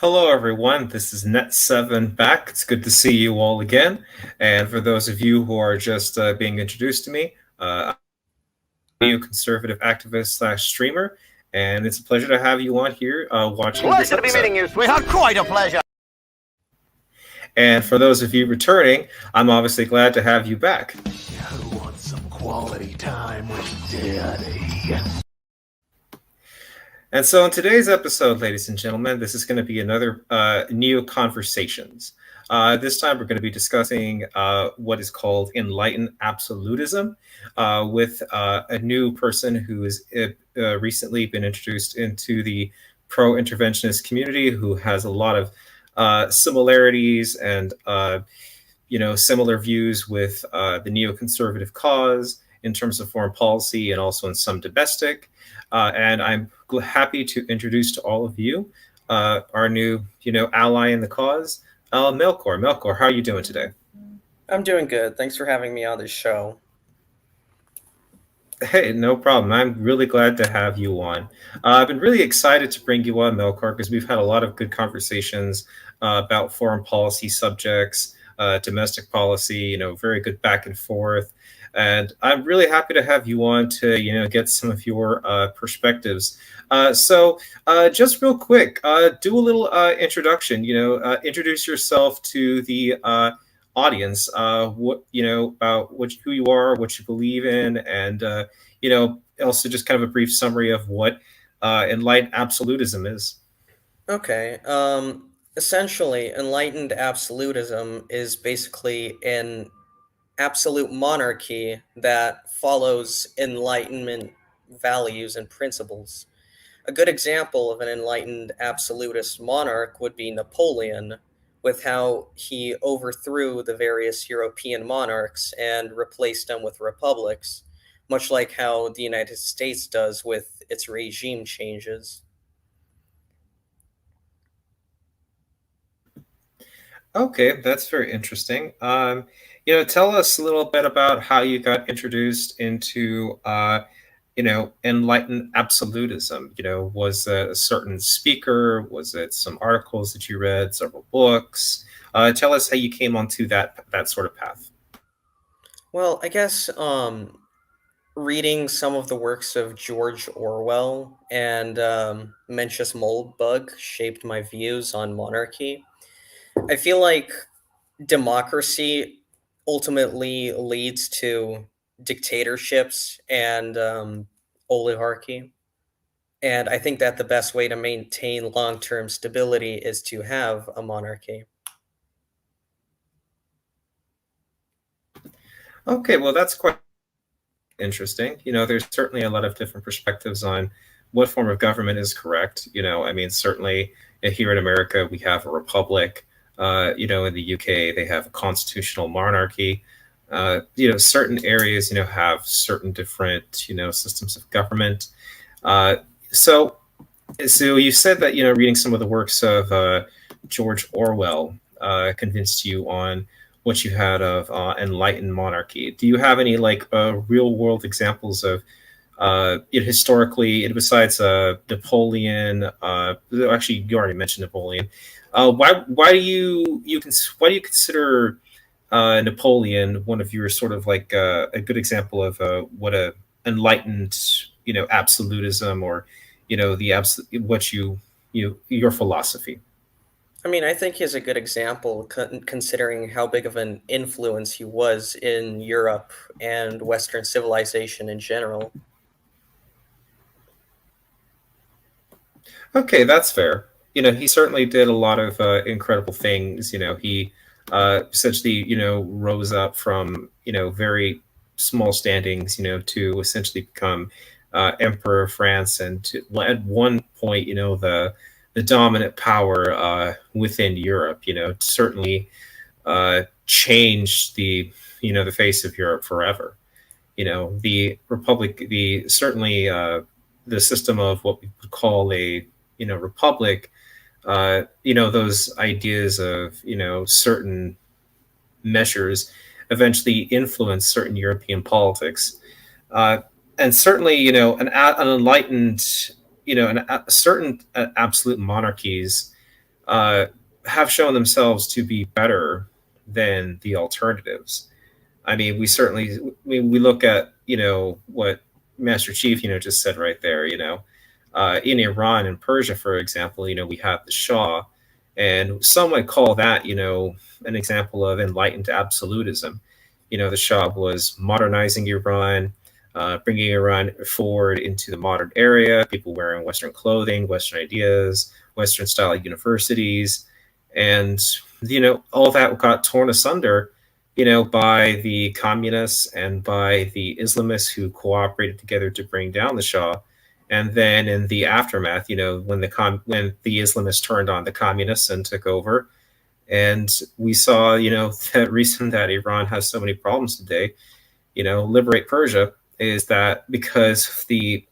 Hello, everyone. This is Net7 back. It's good to see you all again. And for those of you who are just being introduced to me, I'm a conservative activist slash streamer, and it's a pleasure to have you on here watching this Pleasure to be episode. meeting you, sweetheart. Quite a pleasure. And for those of you returning, I'm obviously glad to have you back. Who wants some quality time with Daddy? And so, in today's episode, ladies and gentlemen, this is going to be another Neo Conversations. This time, we're going to be discussing what is called Enlightened Absolutism with a new person who has recently been introduced into the pro interventionist community, who has a lot of similarities and similar views with the neoconservative cause in terms of foreign policy and also in some domestic. And I'm happy to introduce to all of you our new, ally in the cause, Melkor. Melkor, how are you doing today? I'm doing good. Thanks for having me on this show. Hey, no problem. I'm really glad to have you on. I've been really excited to bring you on, Melkor, because we've had a lot of good conversations about foreign policy subjects, domestic policy, very good back and forth. And I'm really happy to have you on to, get some of your perspectives. So just real quick, do a little introduction, introduce yourself to the audience, what about who you are, what you believe in, and also just kind of a brief summary of what enlightened absolutism is. Okay. Essentially, enlightened absolutism is basically an absolute monarchy that follows enlightenment values and principles. A good example of an enlightened absolutist monarch would be Napoleon, with how he overthrew the various European monarchs and replaced them with republics, much like how the United States does with its regime changes. Okay, that's very interesting. Tell us a little bit about how you got introduced into enlightened absolutism. Was it a certain speaker? Was it some articles that you read, several books? Tell us how you came onto that sort of path. Well, I guess reading some of the works of George Orwell and Mencius Moldbug shaped my views on monarchy. I feel like democracy ultimately leads to dictatorships and oligarchy. And I think that the best way to maintain long term stability is to have a monarchy. Okay, well, that's quite interesting. There's certainly a lot of different perspectives on what form of government is correct. I mean, certainly here in America, we have a republic. In the UK, they have a constitutional monarchy. Certain areas, have certain different, systems of government. Uh, so, so you said that, reading some of the works of George Orwell convinced you on what you had of enlightened monarchy. Do you have any real world examples of historically, besides Napoleon? Actually, you already mentioned Napoleon. Why do you consider Napoleon one of your sort of like a good example of what a enlightened absolutism, or the absolute what your philosophy? I mean, I think he's a good example considering how big of an influence he was in Europe and Western civilization in general. Okay, that's fair. He certainly did a lot of incredible things. He essentially, rose up from, very small standings, to essentially become emperor of France, and to, at one point, the dominant power within Europe. Certainly changed the face of Europe forever. The republic, the certainly the system of what we would call a republic, those ideas of certain measures eventually influence certain European politics, uh, and certainly an enlightened, certain absolute monarchies uh, have shown themselves to be better than the alternatives. I mean, we certainly we look at what Master Chief just said right there. In Iran and Persia, for example, we have the Shah, and some might call that an example of enlightened absolutism. The Shah was modernizing Iran, bringing Iran forward into the modern era. People wearing Western clothing, Western ideas, Western style universities, and all that got torn asunder by the communists and by the Islamists who cooperated together to bring down the Shah. And then in the aftermath, when the Islamists turned on the communists and took over, and we saw, that reason that Iran has so many problems today, liberate Persia, is that because of the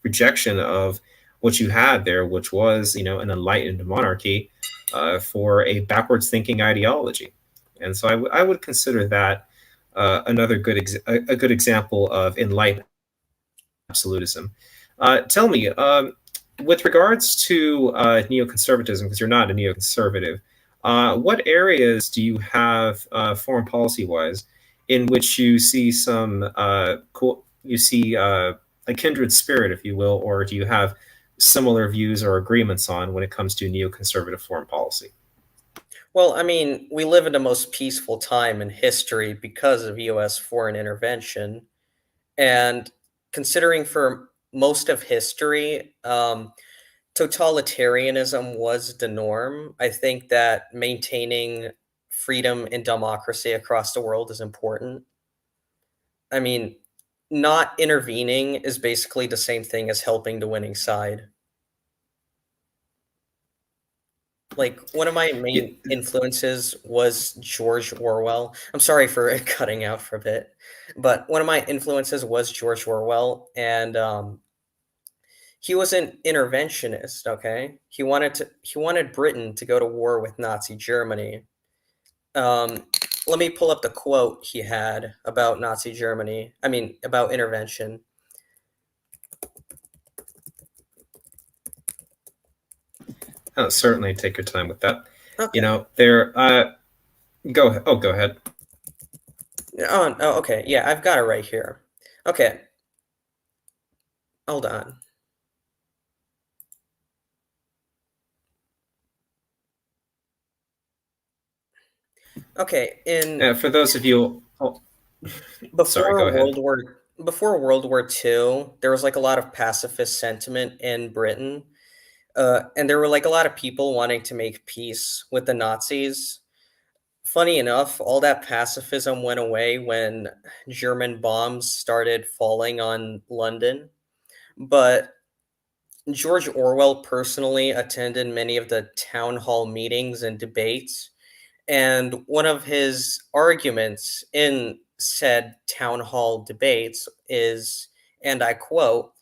rejection of what you had there, which was, an enlightened monarchy for a backwards thinking ideology. And so I would consider that another a good example of enlightened absolutism. Tell me, with regards to neoconservatism, because you're not a neoconservative, what areas do you have foreign policy wise in which you see a kindred spirit, if you will, or do you have similar views or agreements on when it comes to neoconservative foreign policy? Well, I mean, we live in the most peaceful time in history because of US foreign intervention. And considering for most of history, totalitarianism was the norm. I think that maintaining freedom and democracy across the world is important. I mean, not intervening is basically the same thing as helping the winning side. Like, one of my Yeah, main influences was George Orwell. I'm sorry for cutting out for a bit, but one of my influences was George Orwell, and he was an interventionist. Okay, he wanted Britain to go to war with Nazi Germany. Um, Let me pull up the quote he had about Nazi Germany. I mean, about intervention. certainly take your time with that. Okay. There. Go ahead. Oh, go ahead. Oh, okay. Yeah, I've got it right here. Okay, hold on. Okay, in For those of you, oh, sorry, before go ahead. World War II, there was like a lot of pacifist sentiment in Britain, and there were like a lot of people wanting to make peace with the Nazis. Funny enough, all that pacifism went away when German bombs started falling on London. But George Orwell personally attended many of the town hall meetings and debates. And one of his arguments in said town hall debates is, and I quote,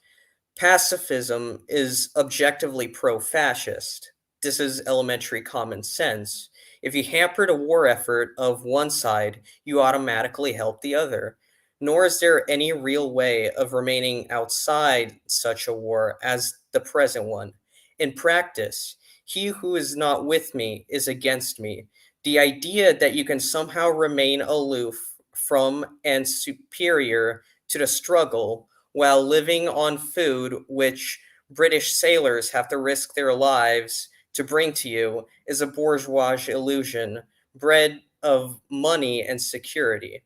pacifism is objectively pro fascist. This is elementary common sense. If you hamper the war effort of one side, you automatically help the other. Nor is there any real way of remaining outside such a war as the present one. In practice, he who is not with me is against me. The idea that you can somehow remain aloof from and superior to the struggle while living on food which British sailors have to risk their lives to bring to you is a bourgeois illusion, bred of money and security.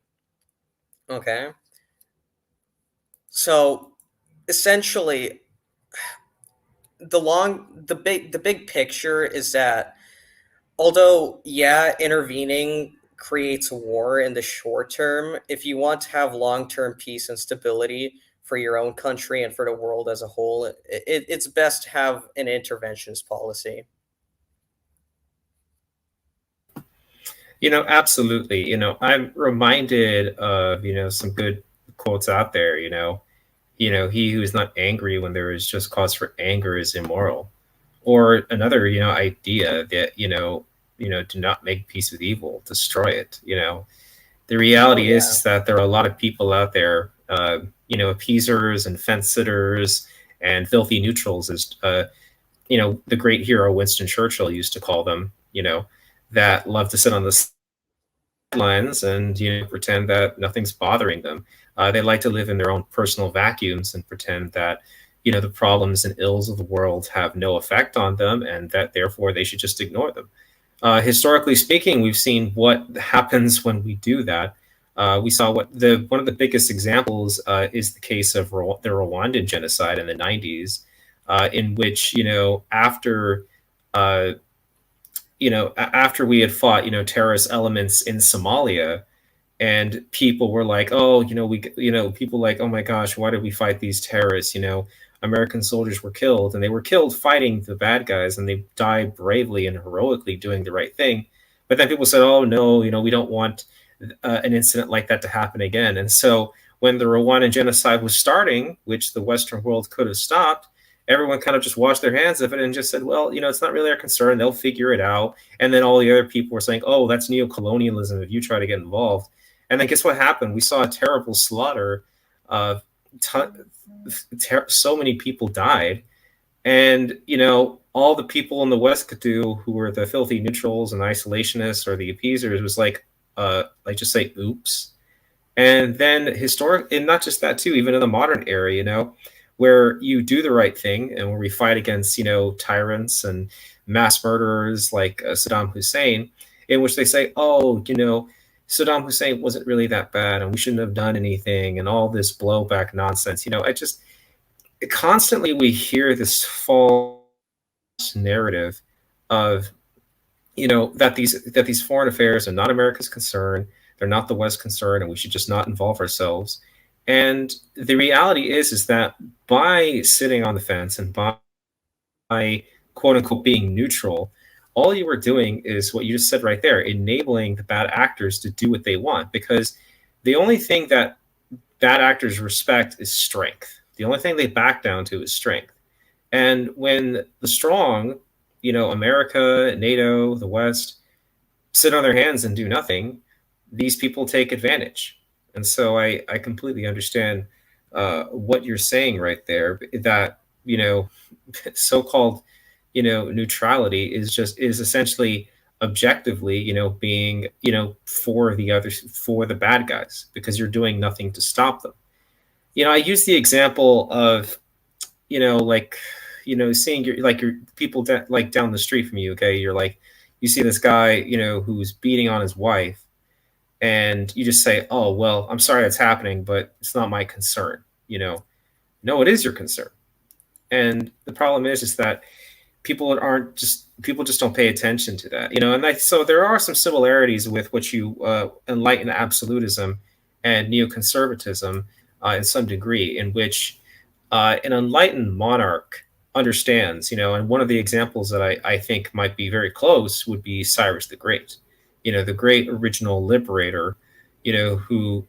Okay? So essentially the big picture is that although, yeah, intervening creates war in the short term, if you want to have long term peace and stability for your own country and for the world as a whole, it's best to have an interventionist policy. Absolutely. I'm reminded of some good quotes out there. He who is not angry when there is just cause for anger is immoral. Or another, idea that do not make peace with evil, destroy it. The Oh reality is yeah. that there are a lot of people out there, appeasers and fence sitters and filthy neutrals, as the great hero Winston Churchill used to call them, that love to sit on the sidelines and pretend that nothing's bothering them. They like to live in their own personal vacuums and pretend that the problems and ills of the world have no effect on them, and that therefore they should just ignore them. Historically speaking, we've seen what happens when we do that. We saw one of the biggest examples is the case of the Rwandan genocide in the 90s, in which uh, after we had fought terrorist elements in Somalia, and people were like, oh, people like, oh my gosh, why did we fight these terrorists? American soldiers were killed, and they were killed fighting the bad guys, and they died bravely and heroically doing the right thing. But then people said, oh no, we don't want an incident like that to happen again. And so when the Rwandan genocide was starting, which the Western world could have stopped, everyone kind of just washed their hands of it and just said, well, it's not really our concern. They'll figure it out. And then all the other people were saying, oh, that's neo-colonialism if you try to get involved. And then guess what happened? We saw a terrible slaughter. Uh, so many people died. And, all the people in the West could do, who were the filthy neutrals and isolationists or the appeasers, was just say, oops. And then and not just that too, even in the modern era, where you do the right thing and where we fight against, tyrants and mass murderers like Saddam Hussein, in which they say, oh, Saddam Hussein wasn't really that bad and we shouldn't have done anything, and all this blowback nonsense. I just constantly we hear this false narrative of that these foreign affairs are not America's concern, they're not the West's concern, and we should just not involve ourselves. And the reality is that by sitting on the fence and by quote unquote being neutral, all you are doing is what you just said right there, enabling the bad actors to do what they want. Because the only thing that bad actors respect is strength. The only thing they back down to is strength. And when the strong, America, NATO, the West, sit on their hands and do nothing, these people take advantage. And so I completely understand what you're saying right there, that, so-called, neutrality is essentially objectively, being, for the others, for the bad guys, because you're doing nothing to stop them. I use the example of, like, seeing your people like down the street from you. Okay, you're like, you see this guy, who's beating on his wife, and you just say, oh well, I'm sorry that's happening, but it's not my concern. No, it is your concern. And the problem is that people just don't pay attention to that. So there are some similarities with what you enlightened absolutism and neoconservatism in some degree, in which an enlightened monarch understands, and one of the examples that I think might be very close would be Cyrus the Great, the great original liberator, who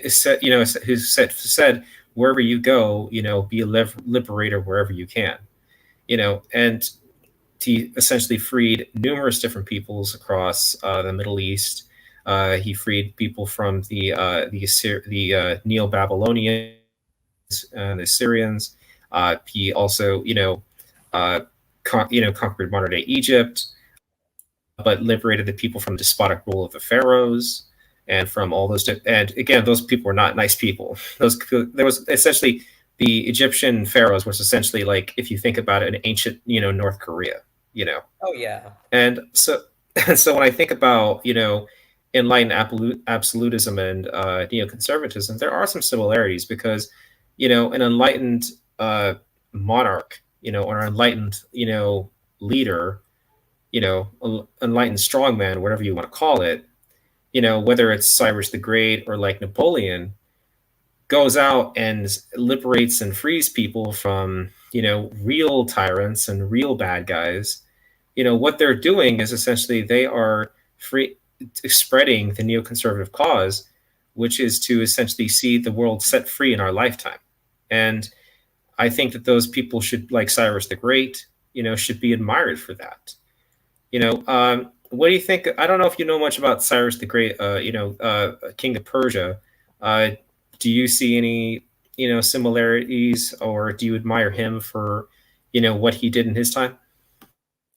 said, who said, wherever you go, be a liberator wherever you can, and he essentially freed numerous different peoples across the Middle East. He freed people from the Neo-Babylonians and the Syrians. He also, conquered modern day Egypt, but liberated the people from the despotic rule of the pharaohs and from all those. And again, those people were not nice people. There was essentially the Egyptian pharaohs was essentially like, if you think about it, an ancient, North Korea. Oh yeah. And so, when I think about, enlightened absolutism and neoconservatism, there are some similarities, because, an enlightened monarch, or an enlightened, leader, enlightened strongman, whatever you want to call it, whether it's Cyrus the Great or like Napoleon, goes out and liberates and frees people from, real tyrants and real bad guys. What they're doing is essentially they are spreading the neoconservative cause, which is to essentially see the world set free in our lifetime. And I think that those people should, like Cyrus the Great, should be admired for that. What do you think? I don't know if you know much about Cyrus the Great, King of Persia. Uh, do you see any, similarities, or do you admire him for, what he did in his time?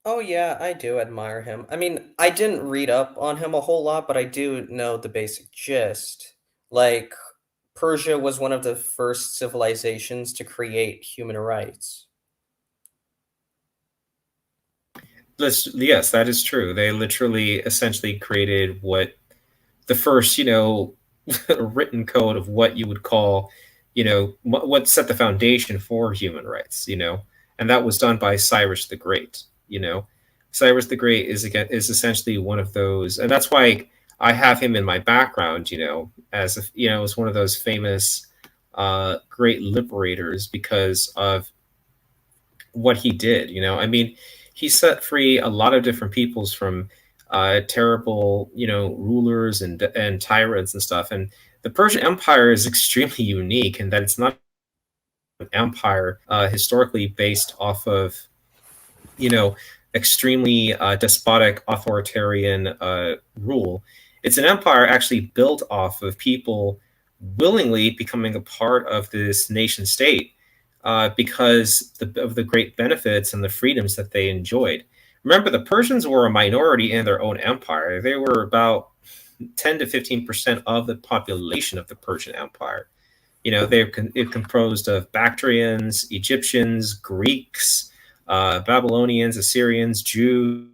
Oh yeah, I do admire him. I mean, I didn't read up on him a whole lot, but I do know the basic gist. Like, Persia was one of the first civilizations to create human rights. Yes, that is true. They literally essentially created what the first, written code of what you would call, what set the foundation for human rights, and that was done by Cyrus the Great. Cyrus the Great is essentially one of those, and that's why I have him in my background, as one of those famous great liberators because of what he did. I mean, he set free a lot of different peoples from terrible, rulers and tyrants and stuff. And the Persian Empire is extremely unique in that it's not an empire historically based off of, you know, extremely despotic, authoritarian rule. It's an empire actually built off of people willingly becoming a part of this nation state because of the great benefits and the freedoms that they enjoyed. Remember, the Persians were a minority in their own empire. They were about 10 to 15% of the population of the Persian Empire. It composed of Bactrians, Egyptians, Greeks, Babylonians, Assyrians, Jews,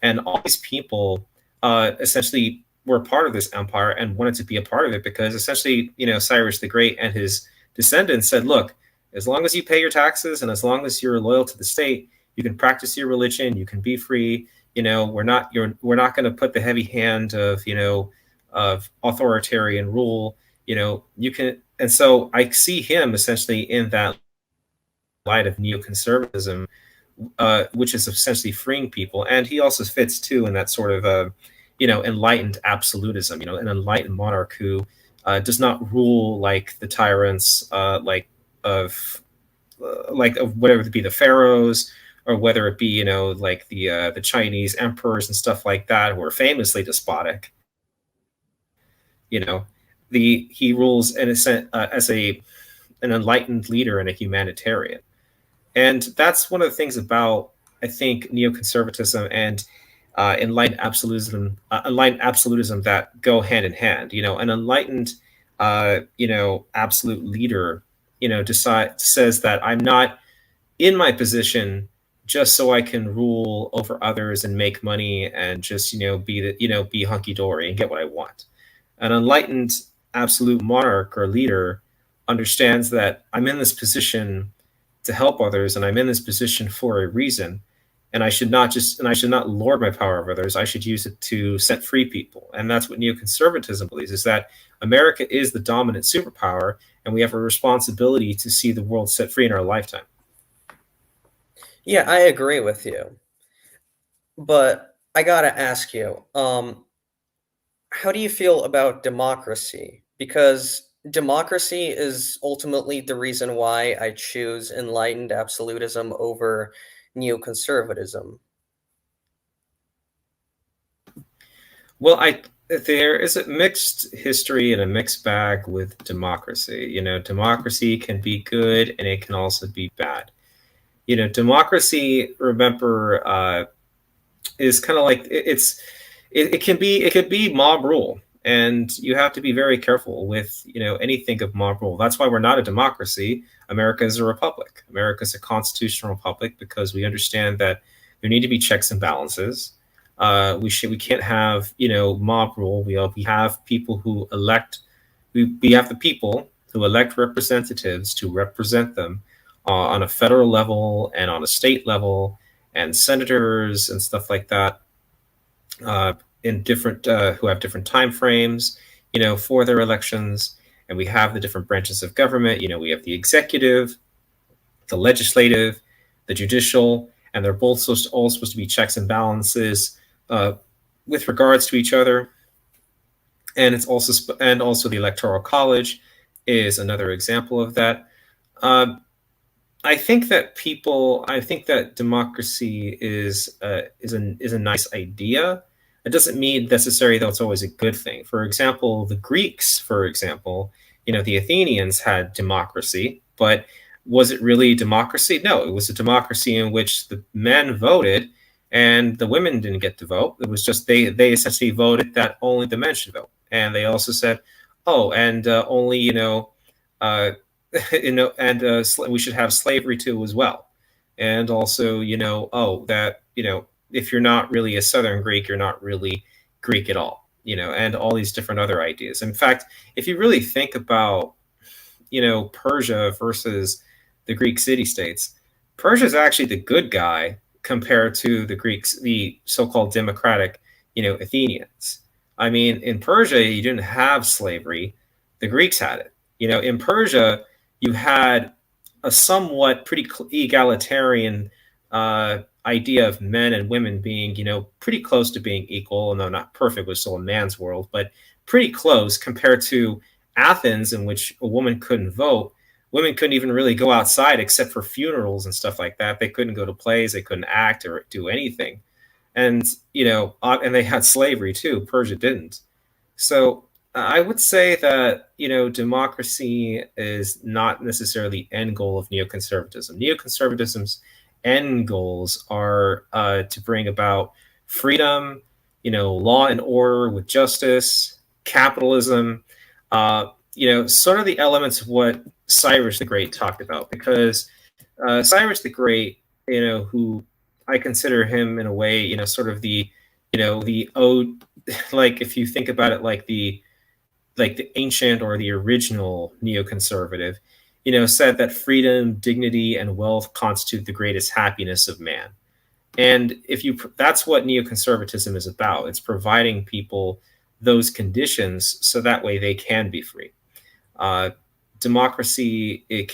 and all these people essentially were part of this empire and wanted to be a part of it because essentially, Cyrus the Great and his descendants said, look, as long as you pay your taxes and as long as you're loyal to the state, you can practice your religion, you can be free. We're not going to put the heavy hand of of authoritarian rule. You can, and so I see him essentially in that light of neoconservatism, which is essentially freeing people. And he also fits too in that sort of, enlightened absolutism. An enlightened monarch who does not rule like the tyrants, of whatever it be the pharaohs, or whether it be like the Chinese emperors and stuff like that, who are famously despotic. You know, he rules in a sense as an enlightened leader and a humanitarian. And that's one of the things about, I think, neoconservatism and enlightened absolutism that go hand in hand. An enlightened, absolute leader, says that I'm not in my position just so I can rule over others and make money and just be hunky dory and get what I want. An enlightened absolute monarch or leader understands that I'm in this position to help others and I'm in this position for a reason, and I should not lord my power over others. I should use it to set free people. And that's what neoconservatism believes, is that America is the dominant superpower and we have a responsibility to see the world set free in our lifetime. Yeah, I agree with you. But I gotta ask you, how do you feel about democracy? Because democracy is ultimately the reason why I choose enlightened absolutism over neoconservatism. Well, there is a mixed history and a mixed bag with democracy. Democracy can be good and it can also be bad. Democracy, remember, is kind of like it could be mob rule, and you have to be very careful with anything of mob rule. That's why we're not a democracy. America is a republic. America is a constitutional republic because we understand that there need to be checks and balances. We can't have mob rule. We have people who elect. We have the people who elect representatives to represent them on a federal level and on a state level, and senators and stuff like that, in different who have different time frames, for their elections. And we have the different branches of government. We have the executive, the legislative, the judicial, and they're both all supposed to be checks and balances with regards to each other. And also the electoral college is another example of that. I think that democracy is a nice idea. It doesn't mean necessarily that it's always a good thing. For example, the Greeks, the Athenians had democracy, but Was it really democracy? No, it was a democracy in which the men voted and the women didn't get to vote. It was just they essentially voted that only the men should vote, and they also said, oh, and only uh, and we should have slavery too as well, and also oh that if you're not really a Southern Greek, you're not really Greek at all, and all these different other ideas. In fact, if you really think about Persia versus the Greek city states, Persia is actually the good guy compared to the Greeks, the so-called democratic, Athenians. I mean, in Persia, you didn't have slavery; the Greeks had it. In Persia, you had a somewhat pretty egalitarian idea of men and women being, pretty close to being equal, although not perfect, was still a man's world, but pretty close compared to Athens, in which a woman couldn't vote. Women couldn't even really go outside except for funerals and stuff like that. They couldn't go to plays, they couldn't act or do anything. And, and they had slavery too. Persia didn't. So I would say that, democracy is not necessarily the end goal of neoconservatism. Neoconservatism's end goals are to bring about freedom, law and order with justice, capitalism, sort of the elements of what Cyrus the Great talked about. Because Cyrus the Great, who I consider him in a way, sort of the ode, like if you think about it, like the ancient or the original neoconservative, said that freedom, dignity, and wealth constitute the greatest happiness of man. And if you, that's what neoconservatism is about. It's providing people those conditions so that way they can be free. Uh, Democracy, it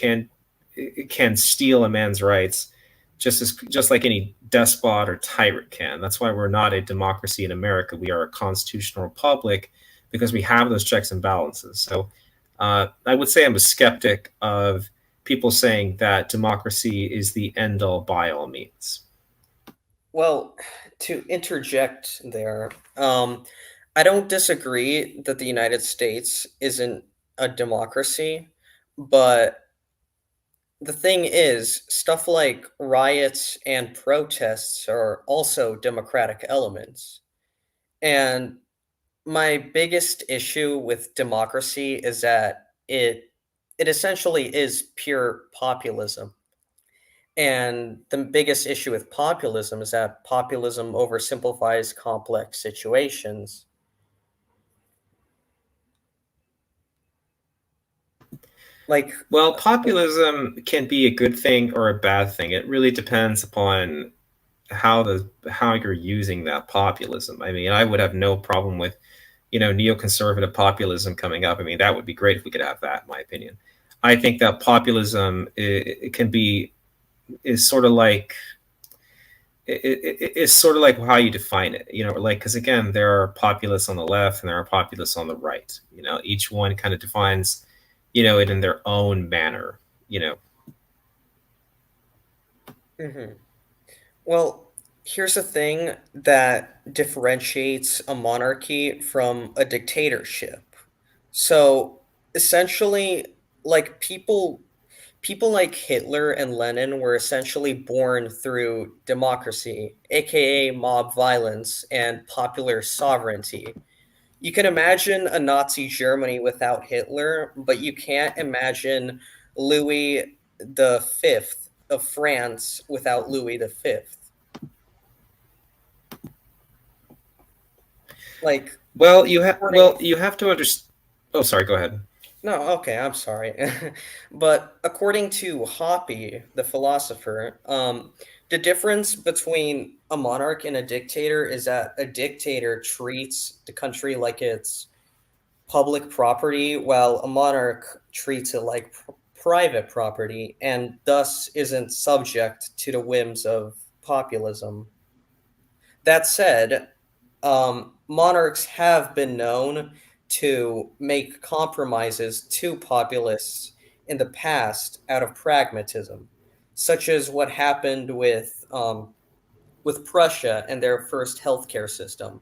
can steal a man's rights just like any despot or tyrant can. That's why we're not a democracy in America. We are a constitutional republic because we have those checks and balances. So I would say I'm a skeptic of people saying that democracy is the end all by all means. Well, to interject there, I don't disagree that the United States isn't a democracy, but the thing is, stuff like riots and protests are also democratic elements. And my biggest issue with democracy is that it essentially is pure populism. And the biggest issue with populism is that populism oversimplifies complex situations. Like, Well, populism can be a good thing or a bad thing. It really depends upon how you're using that populism. I mean, I would have no problem with neoconservative populism coming up. I mean, that would be great if we could have that, in my opinion. I think that populism it can be is sort of like it's sort of like how you define it, like because again, there are populists on the left and there are populists on the right. Each one kind of defines it in their own manner. mhm. Well, here's the thing that differentiates a monarchy from a dictatorship. So essentially, like people like Hitler and Lenin were essentially born through democracy, aka mob violence and popular sovereignty. You can imagine a Nazi Germany without Hitler, but you can't imagine Louis the Fifth of France without Louis the Fifth. Like, Well, according you have to understand. Oh, sorry. Go ahead. No, okay, I'm sorry. But according to Hoppe, the philosopher, the difference between a monarch and a dictator is that a dictator treats the country like it's public property, while a monarch treats it like private property and thus isn't subject to the whims of populism. That said, monarchs have been known to make compromises to populists in the past out of pragmatism, such as what happened with Prussia and their first healthcare system.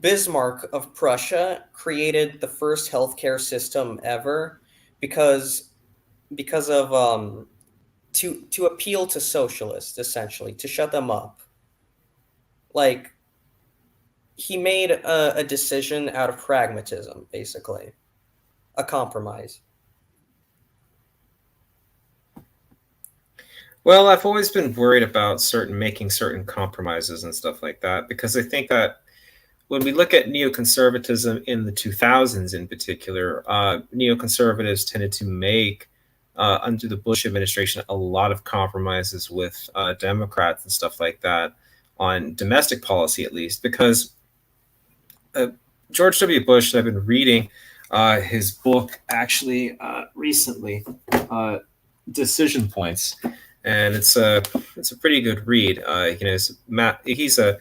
Bismarck of Prussia created the first healthcare system ever because because of to appeal to socialists, essentially, to shut them up. Like, he made a decision out of pragmatism, basically, a compromise. Well, I've always been worried about certain making certain compromises and stuff like that because I think that when we look at neoconservatism in the 2000s in particular, neoconservatives tended to make, under the Bush administration, a lot of compromises with Democrats and stuff like that on domestic policy, at least, because uh, George W. Bush, I've been reading his book actually recently, uh, Decision Points, and it's a pretty good read. He's a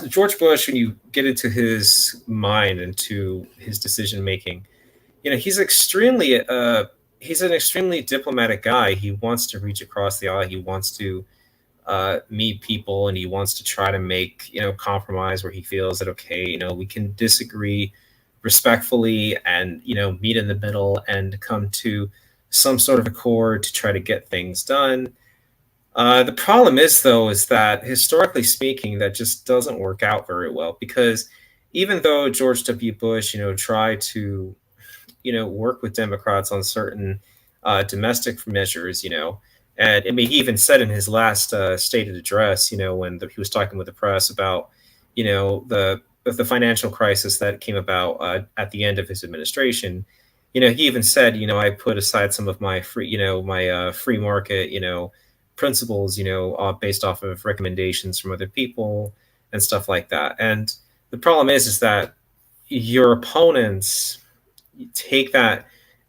George Bush, when you get into his mind, into his decision making, he's an extremely diplomatic guy. He wants to reach across the aisle. He wants to meet people, and he wants to try to make compromise where he feels that okay, we can disagree respectfully, and meet in the middle and come to some sort of accord to try to get things done. The problem is, though, is that historically speaking, that just doesn't work out very well because even though George W. Bush, tried to, work with Democrats on certain domestic measures, and I mean, he even said in his last stated address, when he was talking with the press about, the financial crisis that came about at the end of his administration, he even said, I put aside some of my free, my free market, principles, based off of recommendations from other people and stuff like that. And the problem is that your opponents take that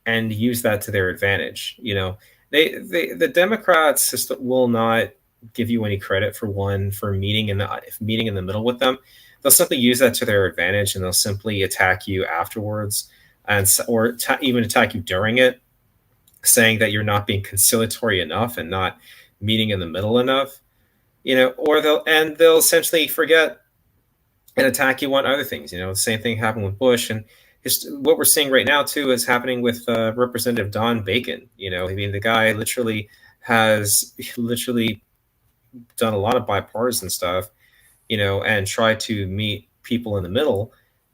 and use that to their advantage. The Democrats just will not give you any credit for meeting in the middle with them. They'll simply use that to their advantage, and they'll simply attack you afterwards, even attack you during it, saying that you're not being conciliatory enough and not meeting in the middle enough, or they'll essentially forget and attack you on other things. The same thing happened with Bush, and what we're seeing right now too is happening with Representative Don Bacon. I mean, the guy has literally done a lot of bipartisan stuff, and tried to meet people in the middle,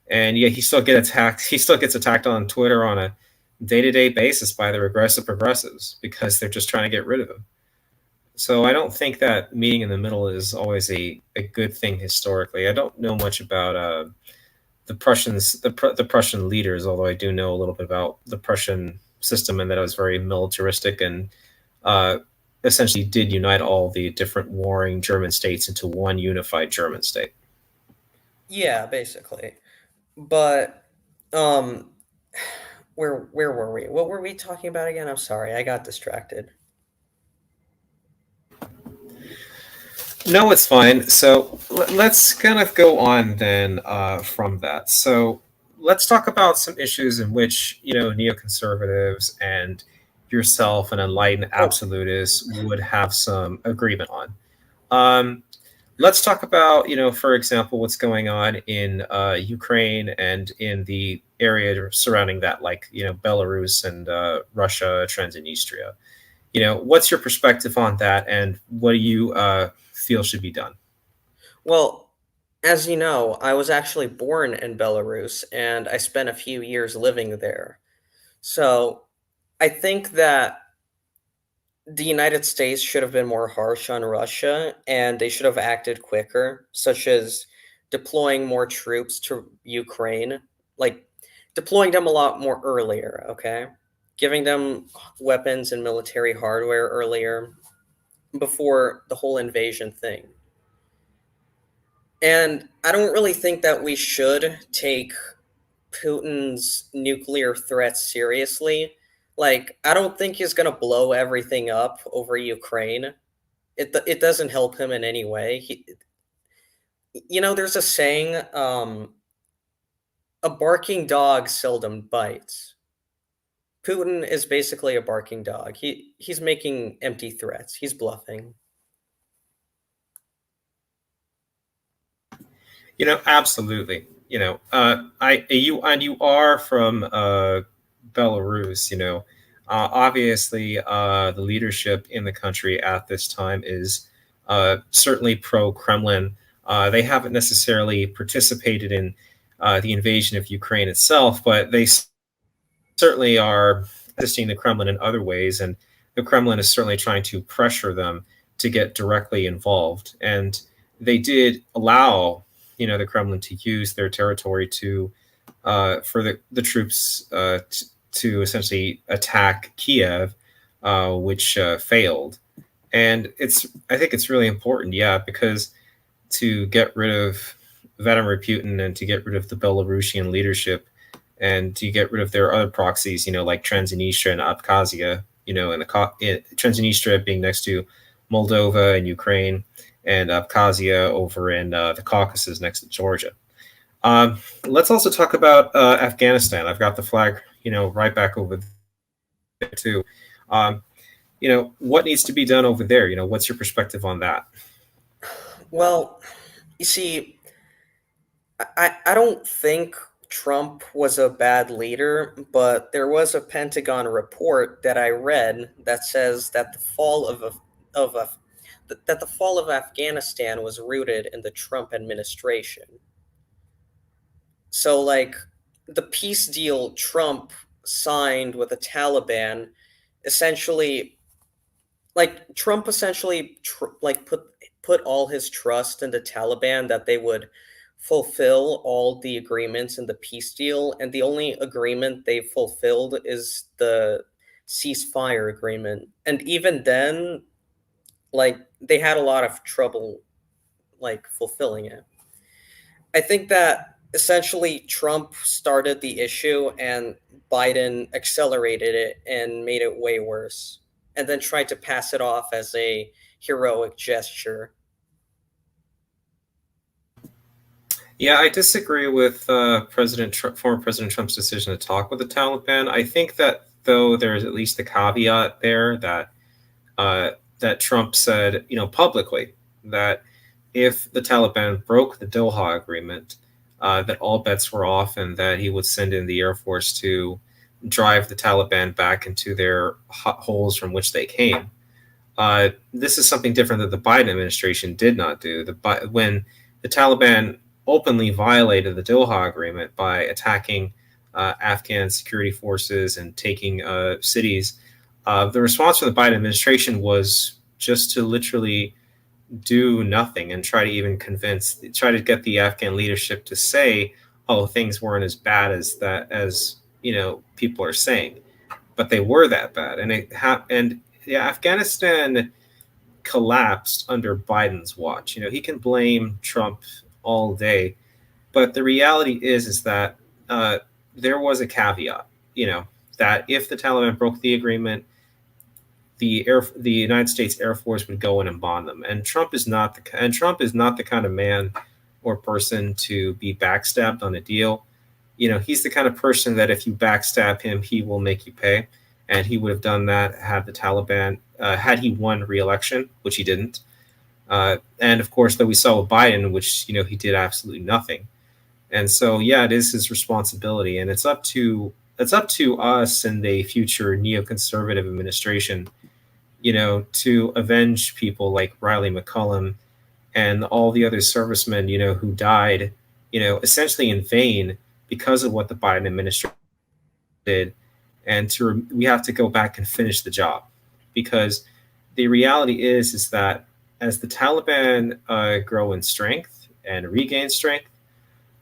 and yet he still gets attacked. He still gets attacked on Twitter on a day-to-day basis by the regressive progressives because they're just trying to get rid of him. So I don't think that meeting in the middle is always a good thing historically. I don't know much about the Prussian leaders, although I do know a little bit about the Prussian system and that it was very militaristic and uh, essentially did unite all the different warring German states into one unified German state. Yeah, basically. But um where were we? What were we talking about again? I'm sorry, I got distracted. No, it's fine. So let's kind of go on then from that. So let's talk about some issues in which neoconservatives and yourself and enlightened Oh, absolutists would have some agreement on. Um, let's talk about for example, what's going on in Ukraine and in the area surrounding that, like Belarus and Russia, Transnistria. What's your perspective on that, and what do you feel should be done? well, as you know, I was actually born in Belarus and I spent a few years living there. So, I think that the United States should have been more harsh on Russia and they should have acted quicker, such as deploying more troops to Ukraine, like deploying them a lot more earlier, okay? Giving them weapons and military hardware earlier before the whole invasion thing. And I don't really think that we should take Putin's nuclear threats seriously. Like, I don't think he's going to blow everything up over Ukraine. It doesn't help him in any way. There's a saying, a barking dog seldom bites. Putin is basically a barking dog. He's making empty threats. He's bluffing. Absolutely. I you and you are from Belarus. Obviously, the leadership in the country at this time is certainly pro Kremlin. They haven't necessarily participated in the invasion of Ukraine itself, but they certainly are assisting the Kremlin in other ways, and the Kremlin is certainly trying to pressure them to get directly involved. And they did allow, the Kremlin to use their territory to for the troops to essentially attack Kiev, which failed. And I think it's really important, yeah, because to get rid of Vladimir Putin and to get rid of the Belarusian leadership and to get rid of their other proxies, like Transnistria and Abkhazia, and Transnistria being next to Moldova and Ukraine, and Abkhazia over in the Caucasus next to Georgia. Let's also talk about Afghanistan. I've got the flag, right back over there too. Um, what needs to be done over there? What's your perspective on that? Well, you see, I don't think Trump was a bad leader, but there was a Pentagon report that I read that says that the fall of Afghanistan was rooted in the Trump administration. So, like, the peace deal Trump signed with the Taliban essentially, like, Trump essentially put all his trust in the Taliban that they would fulfill all the agreements in the peace deal, and the only agreement they fulfilled is the ceasefire agreement. And even then, like, they had a lot of trouble like fulfilling it. I think that essentially Trump started the issue and Biden accelerated it and made it way worse, and then tried to pass it off as a heroic gesture. Yeah, I disagree with former President Trump's decision to talk with the Taliban. I think that though there's at least a caveat there that Trump said, publicly that if the Taliban broke the Doha agreement, that all bets were off, and that he would send in the Air Force to drive the Taliban back into their holes from which they came. This is something different that the Biden administration did not do. When the Taliban openly violated the Doha agreement by attacking Afghan security forces and taking cities, the response from the Biden administration was just to literally do nothing and try to get the Afghan leadership to say, "Oh, things weren't as bad as that as people are saying," but they were that bad, and yeah, Afghanistan collapsed under Biden's watch. He can blame Trump all day, but the reality is that there was a caveat. That if the Taliban broke the agreement, the United States Air Force would go in and bomb them. And Trump is not the kind of man or person to be backstabbed on a deal. He's the kind of person that if you backstab him, he will make you pay. And he would have done that had the Taliban had he won re-election, which he didn't. And of course, though we saw with Biden, which he did absolutely nothing. And so, yeah, it is his responsibility, and it's up to us and a future neoconservative administration, to avenge people like Riley McCullum and all the other servicemen, who died, essentially in vain because of what the Biden administration did. And we have to go back and finish the job, because the reality is that as the Taliban grow in strength and regain strength,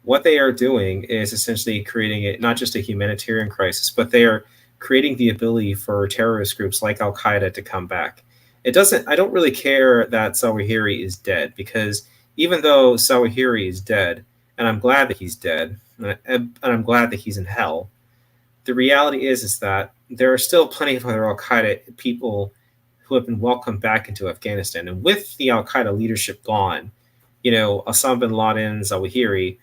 what they are doing is essentially creating not just a humanitarian crisis, but they are creating the ability for terrorist groups like Al Qaeda to come back. I don't really care that Zawahiri is dead, because even though Zawahiri is dead, and I'm glad that he's dead, and I'm glad that he's in hell, the reality is that there are still plenty of other Al Qaeda people who have been welcomed back into Afghanistan. And with the Al Qaeda leadership gone, Osama bin Laden, Zawahiri,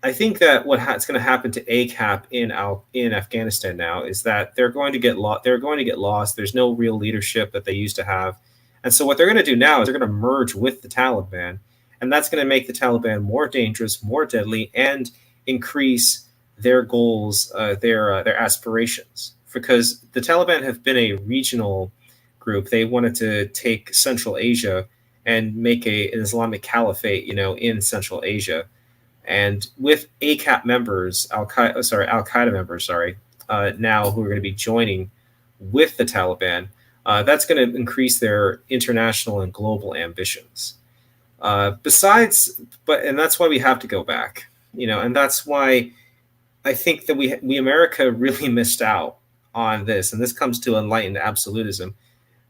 I think that what's going to happen to ACAP in Afghanistan now is that they're going to get lost. There's no real leadership that they used to have, and so what they're going to do now is they're going to merge with the Taliban, and that's going to make the Taliban more dangerous, more deadly, and increase their goals, their aspirations because the Taliban have been a regional group. They wanted to take Central Asia and make an Islamic caliphate, in Central Asia. And with ACAP members, Al Qaeda members, now who are going to be joining with the Taliban, that's going to increase their international and global ambitions. And that's why we have to go back, and that's why I think that we America really missed out on this, and this comes to enlightened absolutism.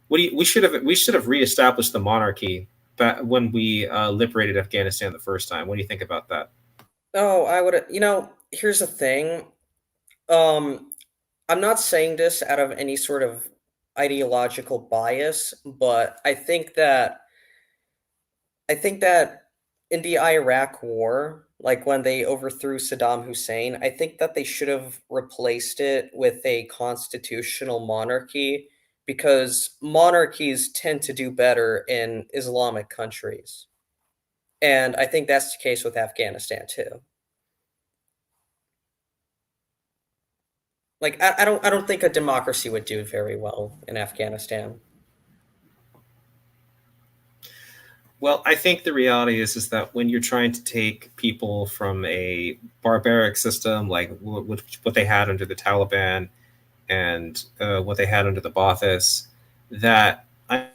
We should have reestablished the monarchy back when we liberated Afghanistan the first time. What do you think about that? Oh, I would. Here's the thing. Um, I'm not saying this out of any sort of ideological bias, but I think that in the Iraq War, like when they overthrew Saddam Hussein, I think that they should have replaced it with a constitutional monarchy because monarchies tend to do better in Islamic countries. And I think that's the case with Afghanistan too. Like I don't think a democracy would do very well in Afghanistan. Well, I think the reality is that when you're trying to take people from a barbaric system like what they had under the Taliban and what they had under the Ba'athis, that I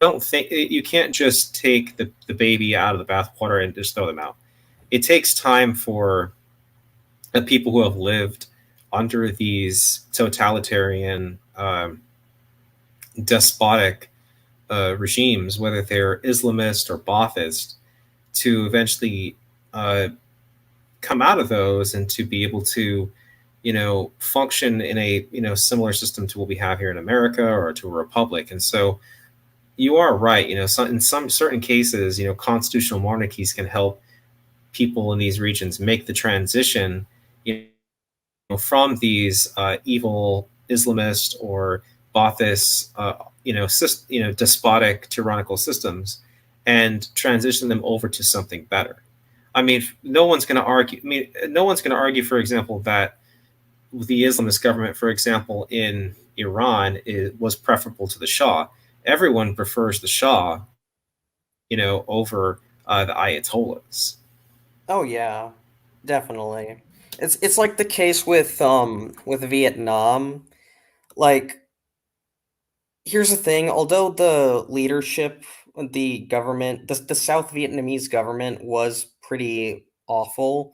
don't think you can't just take the baby out of the bathwater and just throw them out. It takes time for the people who have lived under these totalitarian, despotic regimes, whether they're Islamist or Baathist, to eventually uh, come out of those and to be able to, function in a similar system to what we have here in America or to a republic. And so you are right. In some certain cases, constitutional monarchies can help people in these regions make the transition, from these evil Islamist or Baathist, despotic, tyrannical systems, and transition them over to something better. I mean, no one's going to argue. I mean, no one's going to argue, for example, that the Islamist government, for example, in Iran, was preferable to the Shah. Everyone prefers the Shah, over the Ayatollahs. Oh yeah, definitely. It's like the case with Vietnam. Like here's the thing, although the leadership, the government, the South Vietnamese government was pretty awful.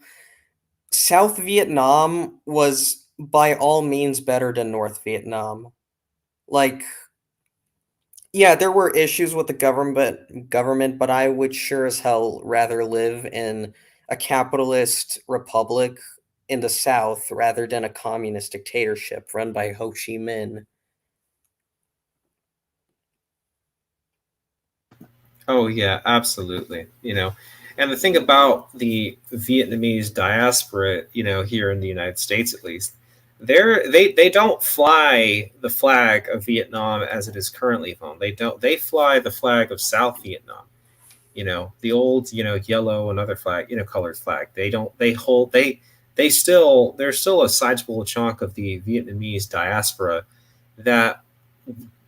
South Vietnam was by all means better than North Vietnam. Like yeah, there were issues with the government, but I would sure as hell rather live in a capitalist republic in the South rather than a communist dictatorship run by Ho Chi Minh. Oh yeah, absolutely. And the thing about the Vietnamese diaspora, here in the United States at least, they don't fly the flag of Vietnam as it is currently flown. They don't. They fly the flag of South Vietnam. The old, yellow and other flag, colored flag. They don't. There's still a sizable chunk of the Vietnamese diaspora that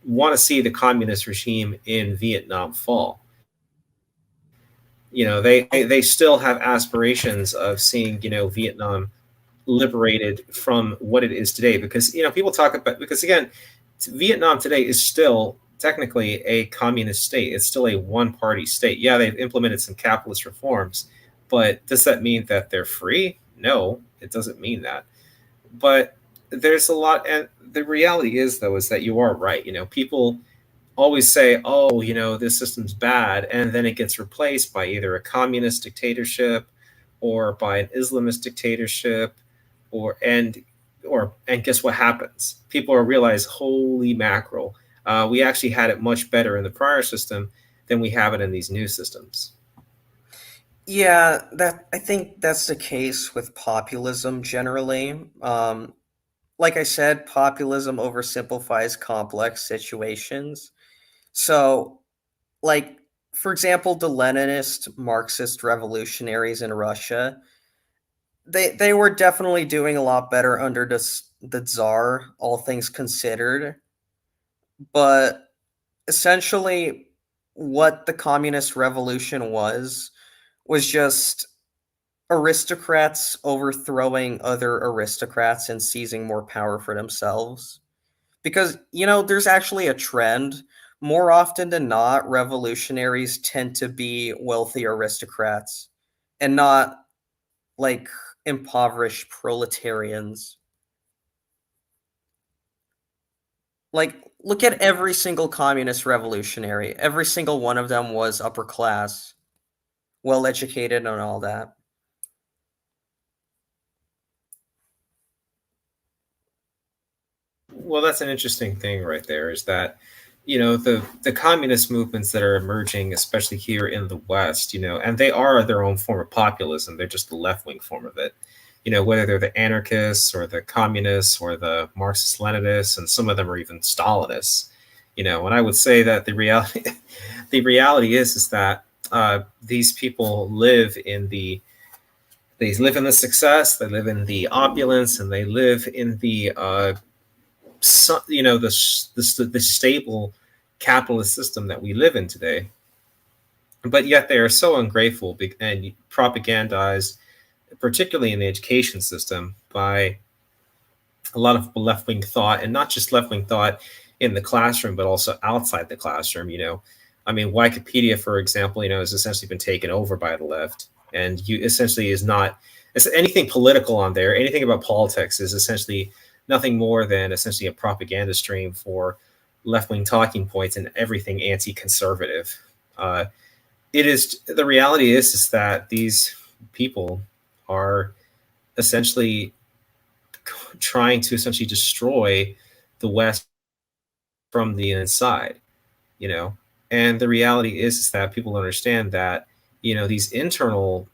want to see the communist regime in Vietnam fall. I They still have aspirations of seeing, Vietnam liberated from what it is today, because people talk about, because again, Vietnam today is still technically a communist state. It's still a one party state. Yeah, they've implemented some capitalist reforms, but does that mean that they're free? No, it doesn't mean that. But there's a lot, and the reality is, though, is that you are right. People always say, oh, this system's bad, and then it gets replaced by either a communist dictatorship or by an Islamist dictatorship, and guess what happens? People realize, holy mackerel, we actually had it much better in the prior system than we have it in these new systems. Yeah, that I think that's the case with populism generally. Like I said, populism oversimplifies complex situations. So, like for example, the Leninist Marxist revolutionaries in Russia, they were definitely doing a lot better under the Tsar, all things considered. But essentially, what the communist revolution was just aristocrats overthrowing other aristocrats and seizing more power for themselves. Because, there's actually a trend. More often than not, revolutionaries tend to be wealthy aristocrats and not like impoverished proletarians. Like, look at every single communist revolutionary. Every single one of them was upper class, well educated, and all that. Well, that's an interesting thing right there. Is that the communist movements that are emerging, especially here in the West, and they are their own form of populism. They're just the left wing form of it. Whether they're the anarchists or the communists or the Marxist Leninists, and some of them are even Stalinists. And I would say that the reality is that these people they live in the success, they live in the opulence, and they live in the the stable capitalist system that we live in today. But yet they are so ungrateful and propagandized, particularly in the education system, by a lot of left wing thought, and not just left wing thought in the classroom, but also outside the classroom. I mean, Wikipedia, for example, has essentially been taken over by the left, and you essentially is not it's anything political on there. Anything about politics is essentially nothing more than essentially a propaganda stream for left wing talking points and everything anti conservative. It is the reality is that these people are essentially trying to essentially destroy the West from the inside, you know. And the reality is that people understand that these internal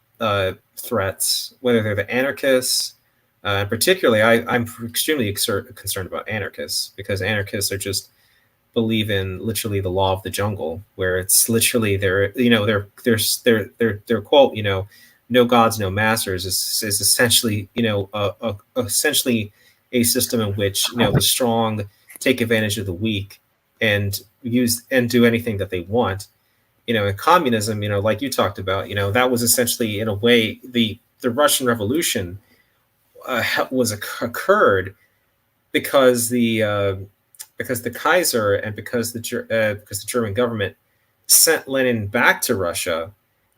threats, whether they're the anarchists, particularly I'm extremely concerned about anarchists, because anarchists are just believe in literally the law of the jungle, where it's literally their quote, no gods, no masters, is essentially essentially a system in which the strong take advantage of the weak and use and do anything that they want. In communism, like you talked about, that was essentially, in a way, the Russian Revolution was occurred because the Kaiser and because the German government sent Lenin back to Russia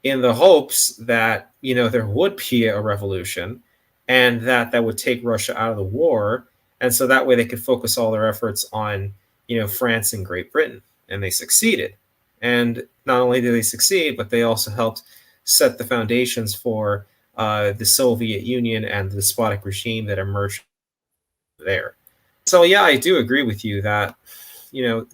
in the hopes that there would be a revolution, and that would take Russia out of the war, and so that way they could focus all their efforts on France and Great Britain, and they succeeded. And not only did they succeed, but they also helped set the foundations for the Soviet Union and the despotic regime that emerged there. So yeah, I do agree with you that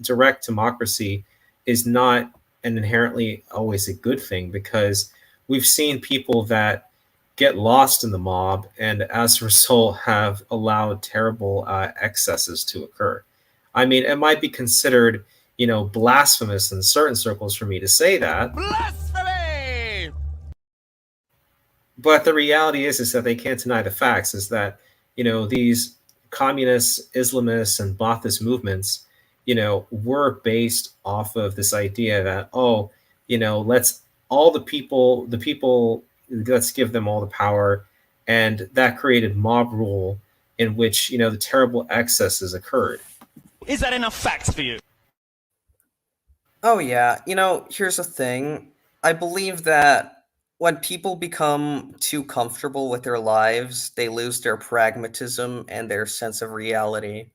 direct democracy is not an inherently always a good thing, because we've seen people that get lost in the mob and as a result have allowed terrible excesses to occur. I mean, it might be considered blasphemous in certain circles for me to say that. Blasphemy! But the reality is that they can't deny the facts, is that these communist, Islamists, and Baathist movements were based off of this idea that, oh, let's all the people, let's give them all the power, and that created mob rule in which the terrible excesses occurred. Is that enough facts for you? Oh, yeah. Here's the thing. I believe that when people become too comfortable with their lives, they lose their pragmatism and their sense of reality.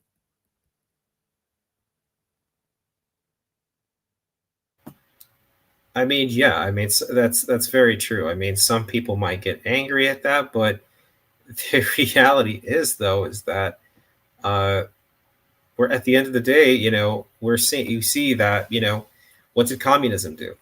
I mean, yeah, I mean that's very true. I mean, some people might get angry at that, but the reality is, though, is that uh, we're at the end of the day, we're seeing you see that what did communism do?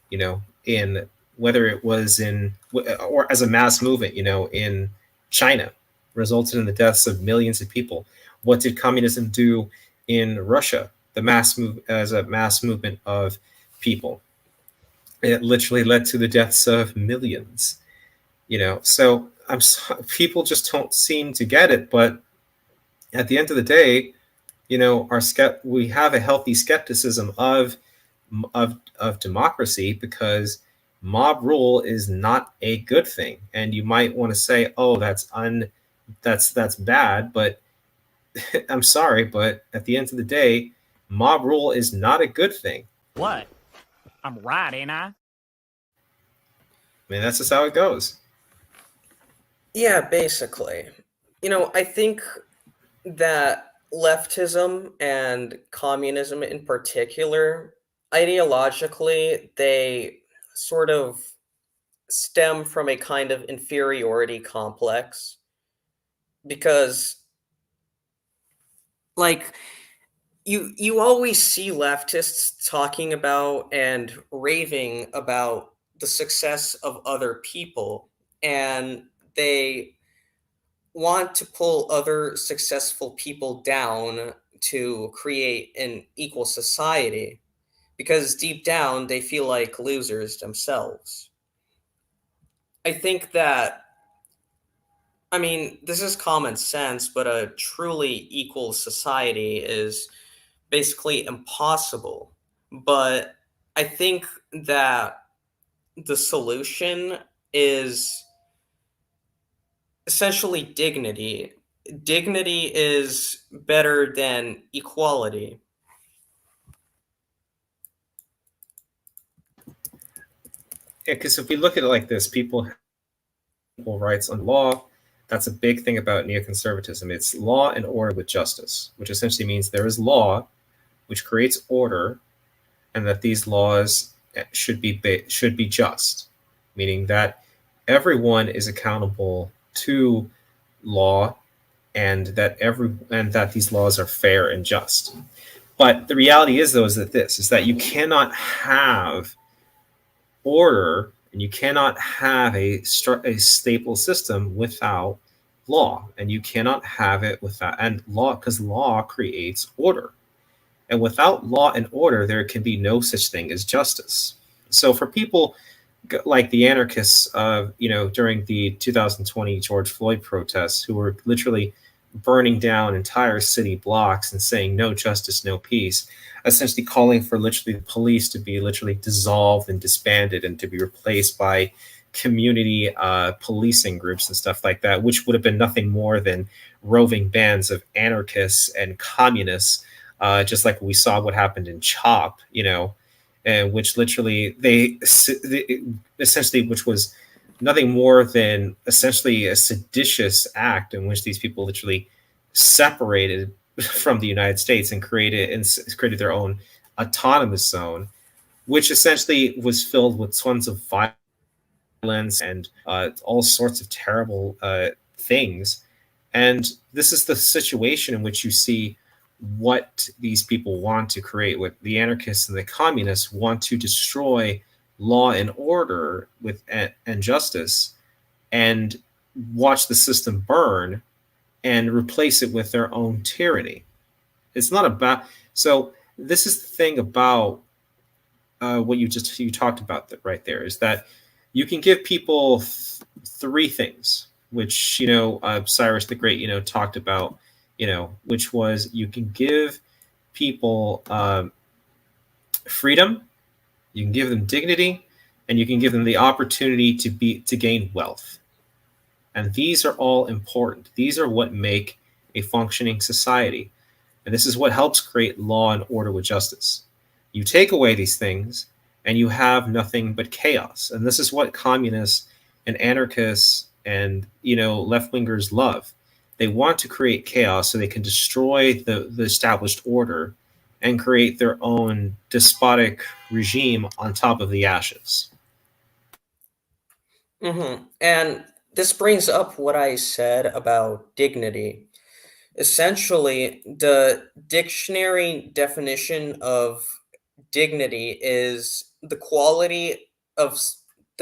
In whether it was in or as a mass movement, in China, resulted in the deaths of millions of people. What did communism do in Russia? The mass move as a mass movement of people. It literally led to the deaths of millions. So people just don't seem to get it. But at the end of the day, we have a healthy skepticism of democracy, because mob rule is not a good thing. And you might want to say, oh, that's bad, but I'm sorry, but at the end of the day, mob rule is not a good thing. What? I'm right, ain't I? I mean, that's just how it goes. Yeah, basically. I think that leftism and communism in particular, ideologically, they sort of stem from a kind of inferiority complex because, like, you always see leftists talking about and raving about the success of other people, and they want to pull other successful people down to create an equal society because deep down they feel like losers themselves. I think that, I mean, this is common sense, but a truly equal society is basically impossible. But I think that the solution is essentially dignity. Dignity is better than equality. Yeah, because if we look at it like this, people have equal rights under law. That's a big thing about neoconservatism. It's law and order with justice, which essentially means there is law, which creates order, and that these laws should be just, meaning that everyone is accountable to law, and that these laws are fair and just. But the reality is, though, is that you cannot have order and you cannot have a stable system without law, and you cannot have it without and law, because law creates order. And without law and order, there can be no such thing as justice. So for people like the anarchists, during the 2020 George Floyd protests, who were literally burning down entire city blocks and saying no justice, no peace, essentially calling for literally the police to be literally dissolved and disbanded and to be replaced by community policing groups and stuff like that, which would have been nothing more than roving bands of anarchists and communists, just like we saw what happened in CHOP, and which literally essentially, which was nothing more than essentially a seditious act in which these people literally separated from the United States and created their own autonomous zone, which essentially was filled with tons of violence and all sorts of terrible things. And this is the situation in which you see what these people want to create. What the anarchists and the communists want to destroy law and order and justice, and watch the system burn and replace it with their own tyranny. It's not about. So this is the thing about what you talked about right there, is that you can give people three things, which Cyrus the Great talked about, which was you can give people freedom, you can give them dignity, and you can give them the opportunity to gain wealth. And these are all important. These are what make a functioning society. And this is what helps create law and order with justice. You take away these things and you have nothing but chaos. And this is what communists and anarchists and left-wingers love. They want to create chaos so they can destroy the established order and create their own despotic regime on top of the ashes. And this brings up what I said about dignity. Essentially, the dictionary definition of dignity is of the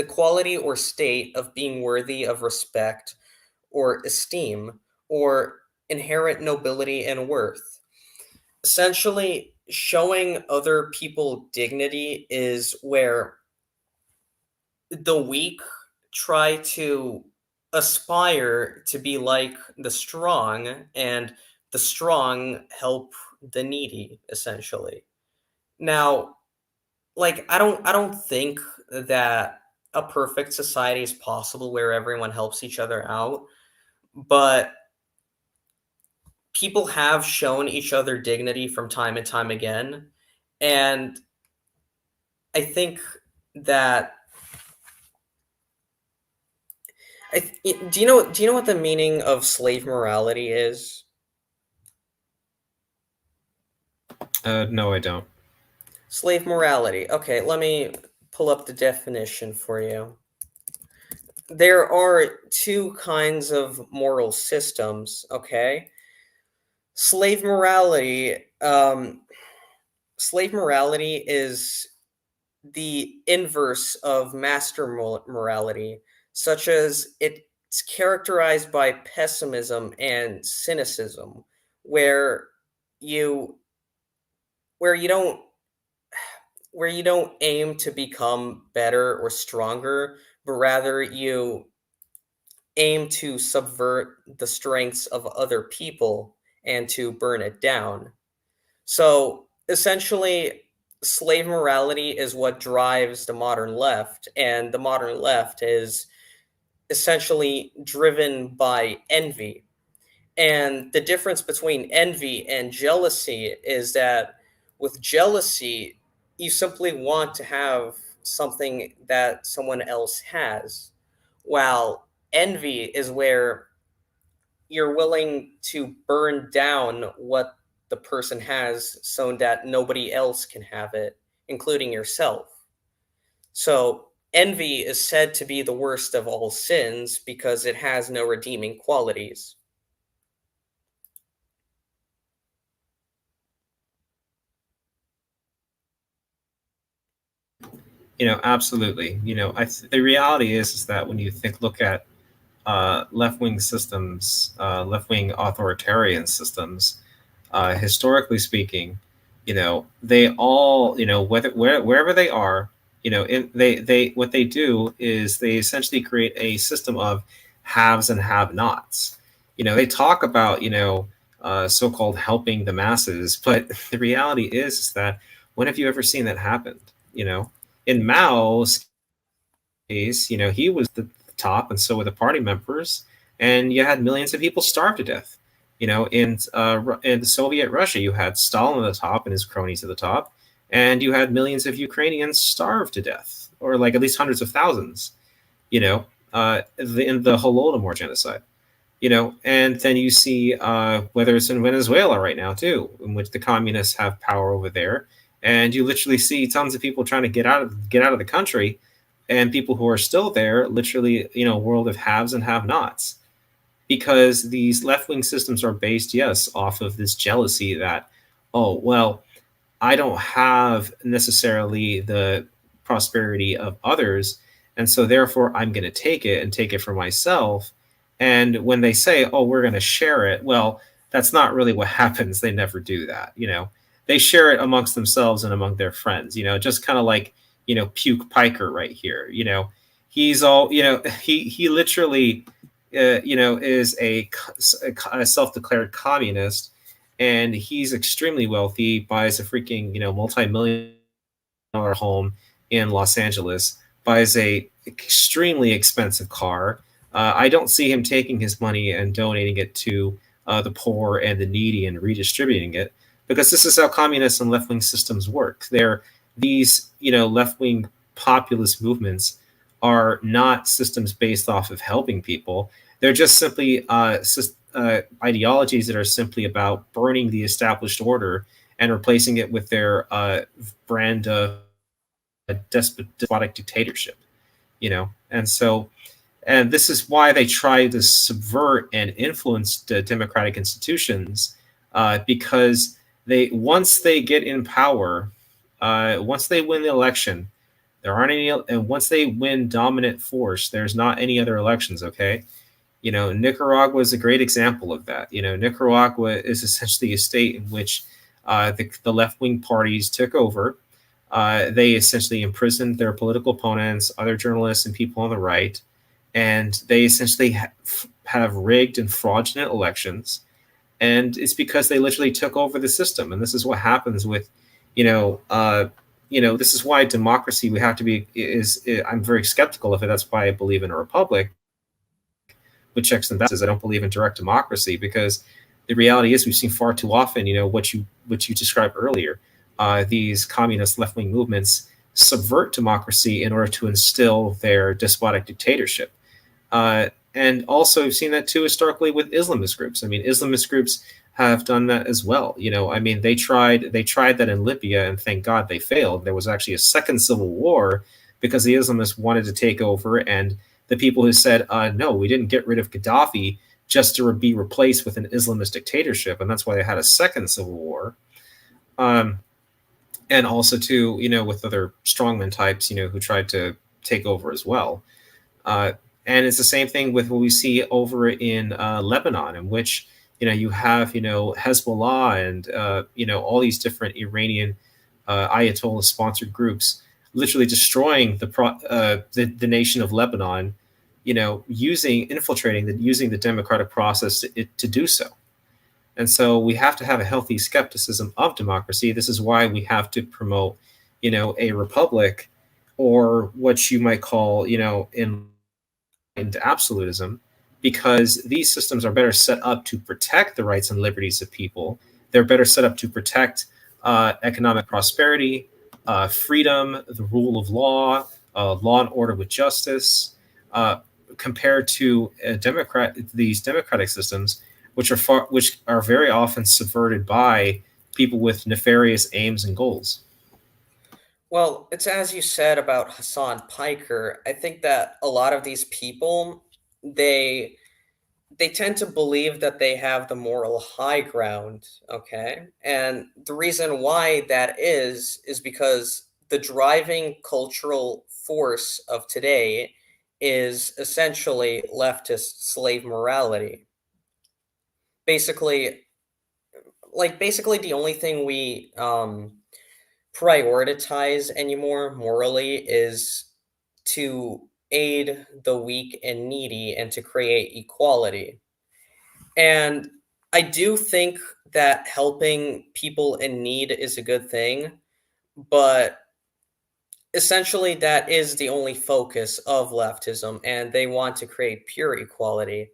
quality or state of being worthy of respect or esteem or inherent nobility and worth. Essentially, showing other people dignity is where the weak try to aspire to be like the strong, and the strong help the needy, essentially. Now, like, I don't think that a perfect society is possible where everyone helps each other out, but people have shown each other dignity from time and time again, and I think that do you know what the meaning of slave morality is? No, I don't. Slave morality. Okay, let me pull up the definition for you. There are two kinds of moral systems, okay? Slave morality, slave morality is the inverse of master morality, such as it's characterized by pessimism and cynicism, where you where you don't where you don't aim to become better or stronger, but rather you aim to subvert the strengths of other people and to burn it down. So essentially, slave morality is what drives the modern left, and the modern left is essentially driven by envy. And the difference between envy and jealousy is that with jealousy, you simply want to have something that someone else has, while envy is where you're willing to burn down what the person has so that nobody else can have it, including yourself. So, envy is said to be the worst of all sins because it has no redeeming qualities. Absolutely. The reality is that when you look at left-wing systems, left-wing authoritarian systems, historically speaking, they all, wherever they are, they what they do is they essentially create a system of haves and have-nots. They talk about, so-called helping the masses, but the reality is that when have you ever seen that happen? You know, in Mao's case, he was the top, and so were the party members, and you had millions of people starve to death. In Soviet Russia, you had Stalin at the top and his cronies at the top, and you had millions of Ukrainians starve to death, or like at least hundreds of thousands. In the Holodomor genocide. And then you see whether it's in Venezuela right now too, in which the communists have power over there, and you literally see tons of people trying to get out of the country, and people who are still there, literally, world of haves and have-nots, because these left-wing systems are based, yes, off of this jealousy that, oh well, I don't have necessarily the prosperity of others. And so therefore I'm going to take it and take it for myself. And when they say, oh, we're going to share it, well, that's not really what happens. They never do that. They share it amongst themselves and among their friends, just kind of like, Puke Piker right here. He's all, he literally, is a self-declared communist, and he's extremely wealthy, buys a freaking multi-million-dollar home in Los Angeles, buys a extremely expensive car. I don't see him taking his money and donating it to the poor and the needy and redistributing it, because this is how communist and left-wing systems work. These left-wing populist movements are not systems based off of helping people. They're just simply ideologies that are simply about burning the established order and replacing it with their brand of a despotic dictatorship. And this is why they try to subvert and influence the democratic institutions, because once they get in power, once they win the election, there aren't any, and once they win dominant force, there's not any other elections. Okay. Nicaragua is a great example of that. Nicaragua is essentially a state in which the left-wing parties took over. They essentially imprisoned their political opponents, other journalists, and people on the right. and they essentially have rigged and fraudulent elections, and it's because they literally took over the system. And this is what happens with, you know, this is why democracy, we have to be, I'm very skeptical of it. That's why I believe in a republic with checks and balances. I don't believe in direct democracy, because the reality is we've seen far too often, what you described earlier, these communist left wing movements subvert democracy in order to instill their despotic dictatorship. And also, we've seen that too historically with Islamist groups. I mean, Islamist groups have done that as well. I mean, they tried that in Libya, and thank God they failed. There was actually a second civil war because the Islamists wanted to take over, and the people who said, no, we didn't get rid of Gaddafi just to be replaced with an Islamist dictatorship, and that's why they had a second civil war. And also too, with other strongman types, who tried to take over as well. And it's the same thing with what we see over in Lebanon, in which you have Hezbollah and all these different Iranian Ayatollah-sponsored groups literally destroying the nation of Lebanon, using the democratic process to do so. And so we have to have a healthy skepticism of democracy. This is why we have to promote, a republic, or what you might call, enlightened absolutism, because these systems are better set up to protect the rights and liberties of people. They're better set up to protect economic prosperity, freedom, the rule of law, law and order with justice, compared to these democratic systems, which are very often subverted by people with nefarious aims and goals. Well, it's as you said about Hassan Piker. I think that a lot of these people, they they tend to believe that they have the moral high ground, okay? And the reason why that is because the driving cultural force of today is essentially leftist slave morality. Basically, basically the only thing we prioritize anymore morally is to aid the weak and needy and to create equality. And I do think that helping people in need is a good thing, but essentially that is the only focus of leftism, and they want to create pure equality.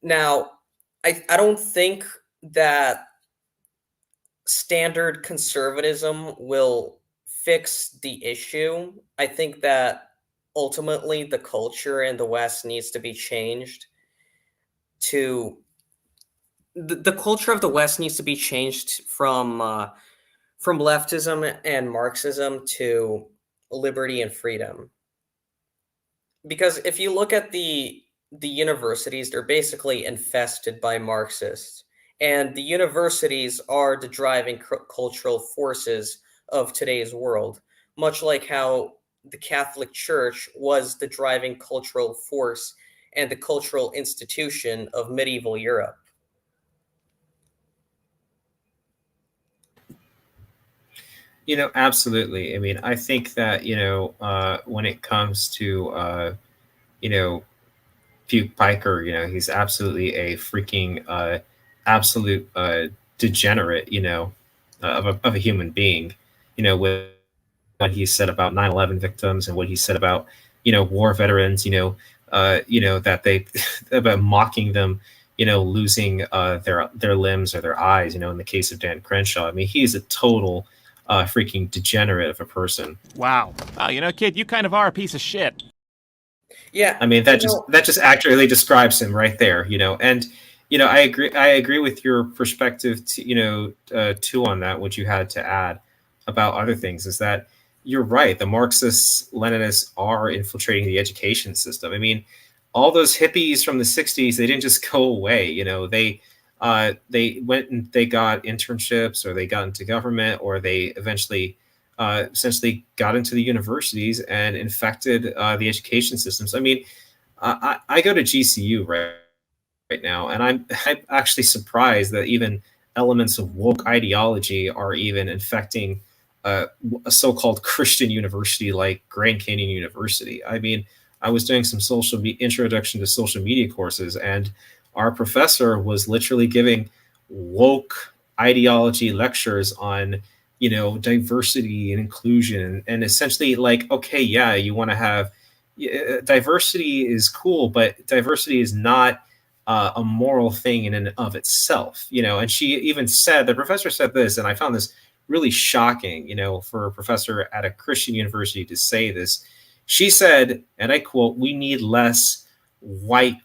Now, I don't think that standard conservatism will fix the issue. I think that ultimately the culture in the West needs to be changed to the culture of the West needs to be changed from leftism and Marxism to liberty and freedom. Because if you look at the universities, they're basically infested by Marxists, and the universities are the driving cultural forces of today's world, much like how the Catholic Church was the driving cultural force and the cultural institution of medieval Europe. Absolutely. I mean, I think that when it comes to you know Puke Piker, he's absolutely a freaking absolute degenerate, of a human being, with what he said about 9/11 victims, and what he said about, war veterans, that they, about mocking them, losing their limbs or their eyes, in the case of Dan Crenshaw. I mean, he's a total freaking degenerate of a person. Wow. Wow, kid, you kind of are a piece of shit. Yeah, I mean, that just accurately describes him right there, and I agree with your perspective too, on that. What you had to add about other things is that you're right. The Marxists, Leninists are infiltrating the education system. I mean, all those hippies from the '60s, they didn't just go away. They went and they got internships, or they got into government, or they eventually essentially got into the universities and infected the education systems. I mean, I go to GCU right now, and I'm actually surprised that even elements of woke ideology are even infecting a so-called Christian university like Grand Canyon University. I mean, I was doing some introduction to social media courses, and our professor was literally giving woke ideology lectures on, diversity and inclusion, and essentially like, okay, yeah, you want to have diversity is cool, but diversity is not a moral thing in and of itself, And she even said, the professor said this, and I found this really shocking, for a professor at a Christian university to say this. She said, and I quote, "We need less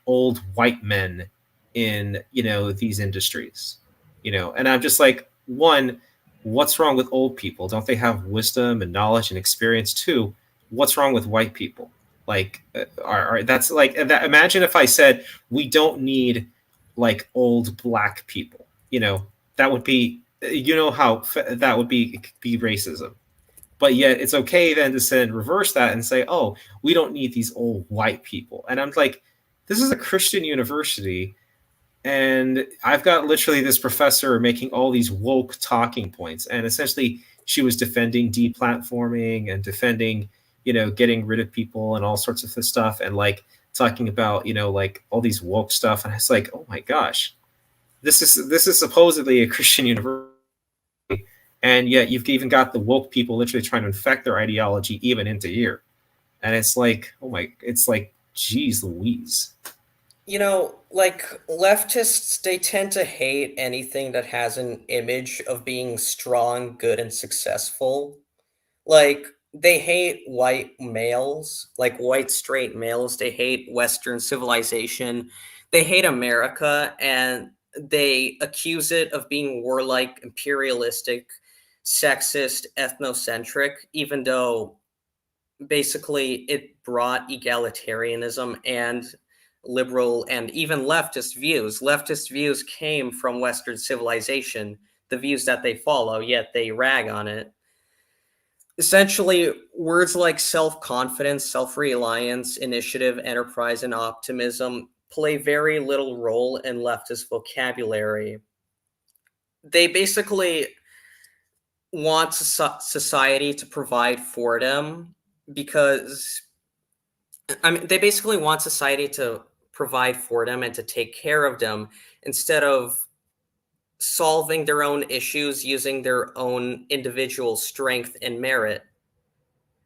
old white men in, these industries." And I'm just like, one, what's wrong with old people? Don't they have wisdom and knowledge and experience? Two, what's wrong with white people? Like, that's like that. Imagine if I said we don't need like old black people. That would be, how that would be racism. But yet it's okay then to send reverse that and say, oh, we don't need these old white people. And I'm like, this is a Christian university, and I've got literally this professor making all these woke talking points, and essentially she was defending deplatforming and defending, getting rid of people and all sorts of stuff, and like talking about, like all these woke stuff. And it's like, oh my gosh, this is supposedly a Christian university, and yet you've even got the woke people literally trying to infect their ideology even into here. And it's like, oh my, it's like, geez Louise. Like leftists, they tend to hate anything that has an image of being strong, good, and successful. Like, they hate white males, like white straight males. They hate Western civilization. They hate America, and they accuse it of being warlike, imperialistic, sexist, ethnocentric, even though basically it brought egalitarianism and liberal and even leftist views. Leftist views came from Western civilization, the views that they follow, yet they rag on it. Essentially, words like self-confidence, self-reliance, initiative, enterprise, and optimism play very little role in leftist vocabulary. They basically want society to provide for them because they basically want society to provide for them and to take care of them instead of solving their own issues using their own individual strength and merit.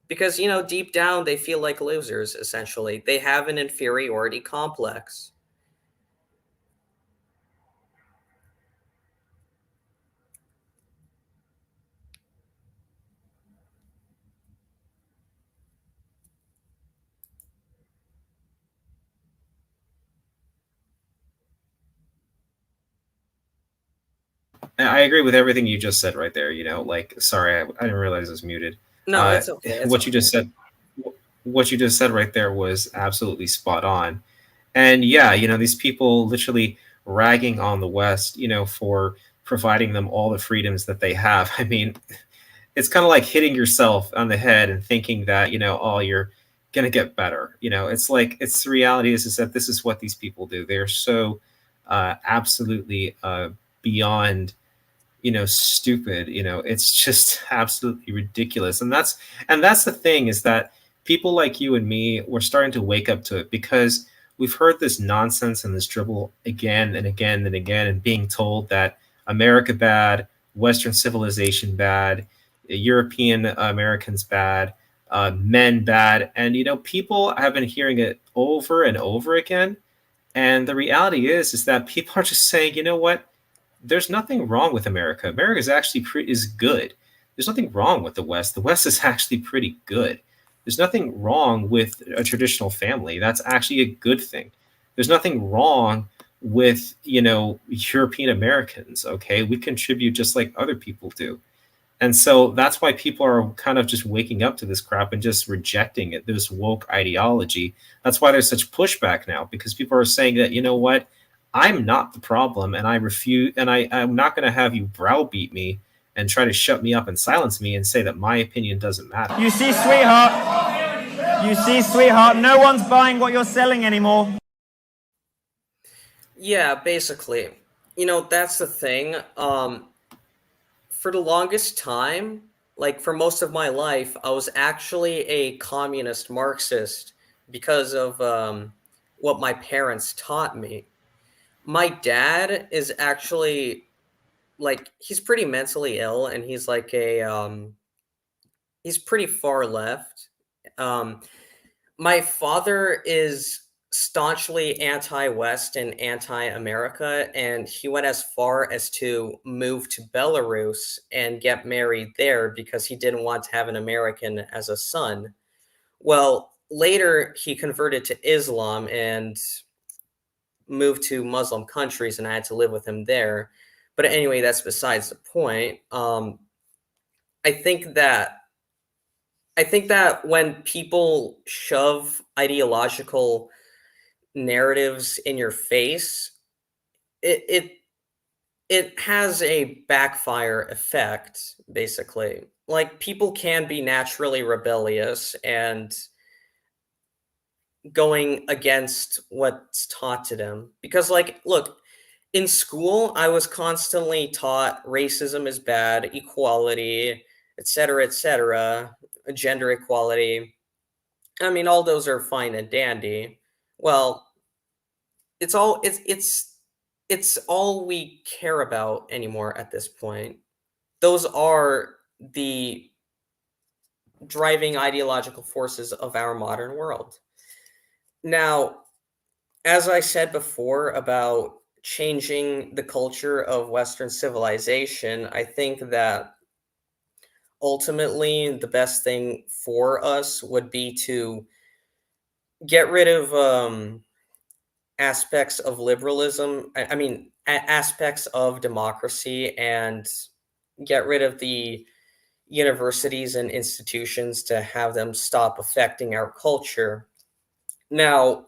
Because, deep down, they feel like losers, essentially. They have an inferiority complex. I agree with everything you just said right there. Like, sorry, I didn't realize I was muted. No, it's okay. It's What you okay. just said, what you just said right there was absolutely spot on. And yeah, these people literally ragging on the West, for providing them all the freedoms that they have. I mean, it's kind of like hitting yourself on the head and thinking that, oh, you're gonna get better. It's like, it's the reality is that this is what these people do. They're so absolutely beyond, stupid. It's just absolutely ridiculous. And that's the thing, is that people like you and me, we're starting to wake up to it, because we've heard this nonsense and this dribble again and again and again, and being told that America bad, Western civilization bad, European Americans bad, men bad. And people have been hearing it over and over again. And the reality is that people are just saying, you know what, there's nothing wrong with America. America is actually is good. There's nothing wrong with the West. The West is actually pretty good. There's nothing wrong with a traditional family. That's actually a good thing. There's nothing wrong with, European Americans. Okay, we contribute just like other people do. And so that's why people are kind of just waking up to this crap and just rejecting it, this woke ideology. That's why there's such pushback now, because people are saying that, you know what, I'm not the problem, and I refuse, and I'm not going to have you browbeat me and try to shut me up and silence me and say that my opinion doesn't matter. You see, sweetheart, no one's buying what you're selling anymore. Yeah, basically. That's the thing. For the longest time, like for most of my life, I was actually a communist Marxist, because of what my parents taught me. My dad is actually like he's pretty mentally ill, and he's like a he's pretty far left. Um, my father is staunchly anti-West and anti-America, and he went as far as to move to Belarus and get married there because he didn't want to have an American as a son. Well, later he converted to Islam and moved to Muslim countries, and I had to live with him there. But anyway, that's besides the point. I think that I think that when people shove ideological narratives in your face, it it it has a backfire effect, basically. Like people can be naturally rebellious and going against what's taught to them. Because like, look, in school, I was constantly taught racism is bad, equality, etc., gender equality. I mean, all those are fine and dandy. Well, it's all we care about anymore at this point. Those are the driving ideological forces of our modern world. Now, as I said before about changing the culture of Western civilization, I think that ultimately the best thing for us would be to get rid of aspects of liberalism. I mean, aspects of democracy, and get rid of the universities and institutions to have them stop affecting our culture. Now,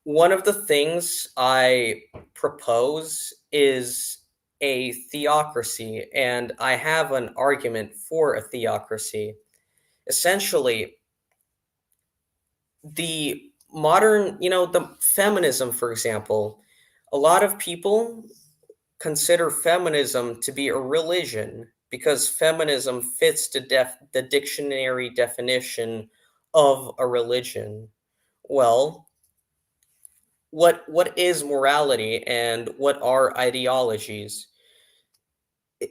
one of the things I propose is a theocracy, and I have an argument for a theocracy. Essentially, the modern, the feminism, for example, a lot of people consider feminism to be a religion because feminism fits the dictionary definition of a religion. Well, what is morality and what are ideologies?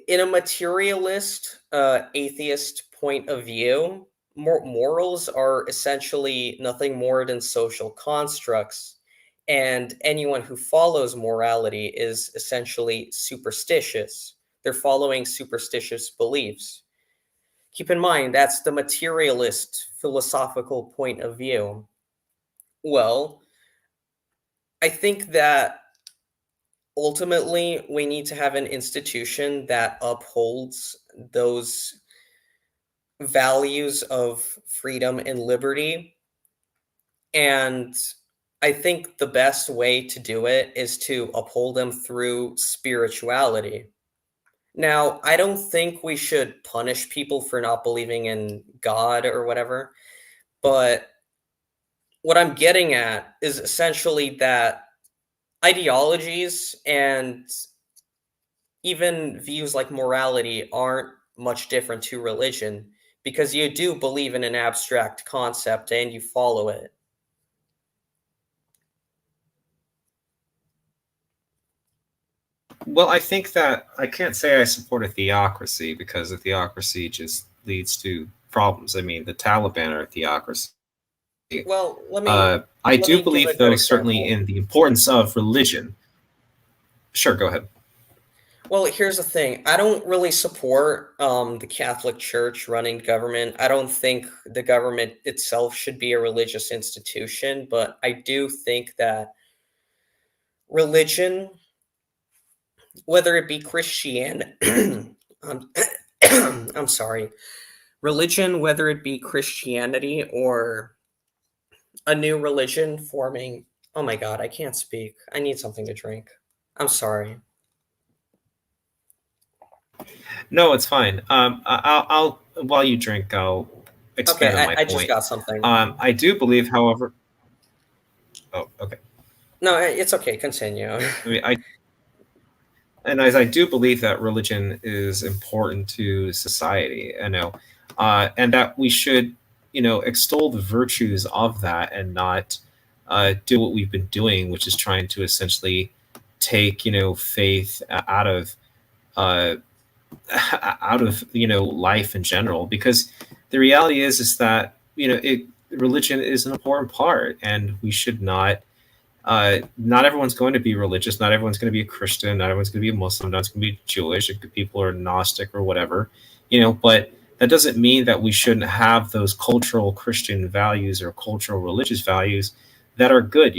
In a materialist, atheist point of view, morals are essentially nothing more than social constructs, and anyone who follows morality is essentially superstitious. They're following superstitious beliefs. Keep in mind, that's the materialist philosophical point of view. Well, I think that ultimately we need to have an institution that upholds those values of freedom and liberty. And I think the best way to do it is to uphold them through spirituality. Now, I don't think we should punish people for not believing in God or whatever, but what I'm getting at is essentially that ideologies and even views like morality aren't much different to religion because you do believe in an abstract concept and you follow it. Well, I think that I can't say I support a theocracy because a theocracy just leads to problems. I mean, the Taliban are a theocracy. Well, let me I let do me give a believe, good though, certainly example. in the importance of religion. Sure, go ahead. Well, here's the thing. I don't really support the Catholic Church running government. I don't think the government itself should be a religious institution, but I do think that religion, whether it be Christian, um, I'm sorry, religion, whether it be Christianity or a new religion forming. Oh my God, I can't speak. I need something to drink. I'm sorry. No, it's fine. I'll while you drink, I'll Okay, expand on my I just point. got something. I do believe, however. Oh, okay. No, it's okay. Continue. I mean, and as I do believe that religion is important to society, and that we should, extol the virtues of that and not do what we've been doing, which is trying to essentially take faith uh, out of life in general. Because the reality is that religion is an important part, and we should not everyone's going to be religious. Not everyone's going to be a Christian. Not everyone's going to be a Muslim. Not everyone's going to be Jewish. People are Gnostic or whatever, but that doesn't mean that we shouldn't have those cultural Christian values or cultural religious values that are good.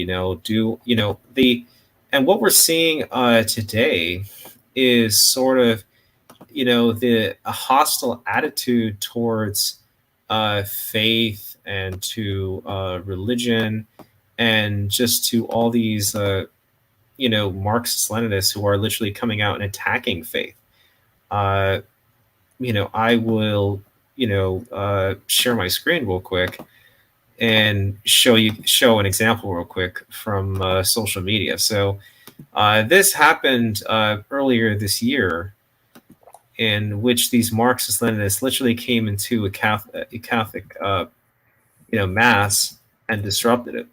And what we're seeing today is sort of, the a hostile attitude towards faith and to religion and just to all these Marxist Leninists who are literally coming out and attacking faith. I will share my screen real quick and show an example real quick from social media. So this happened earlier this year, in which these Marxist Leninists literally came into a Catholic mass and disrupted it.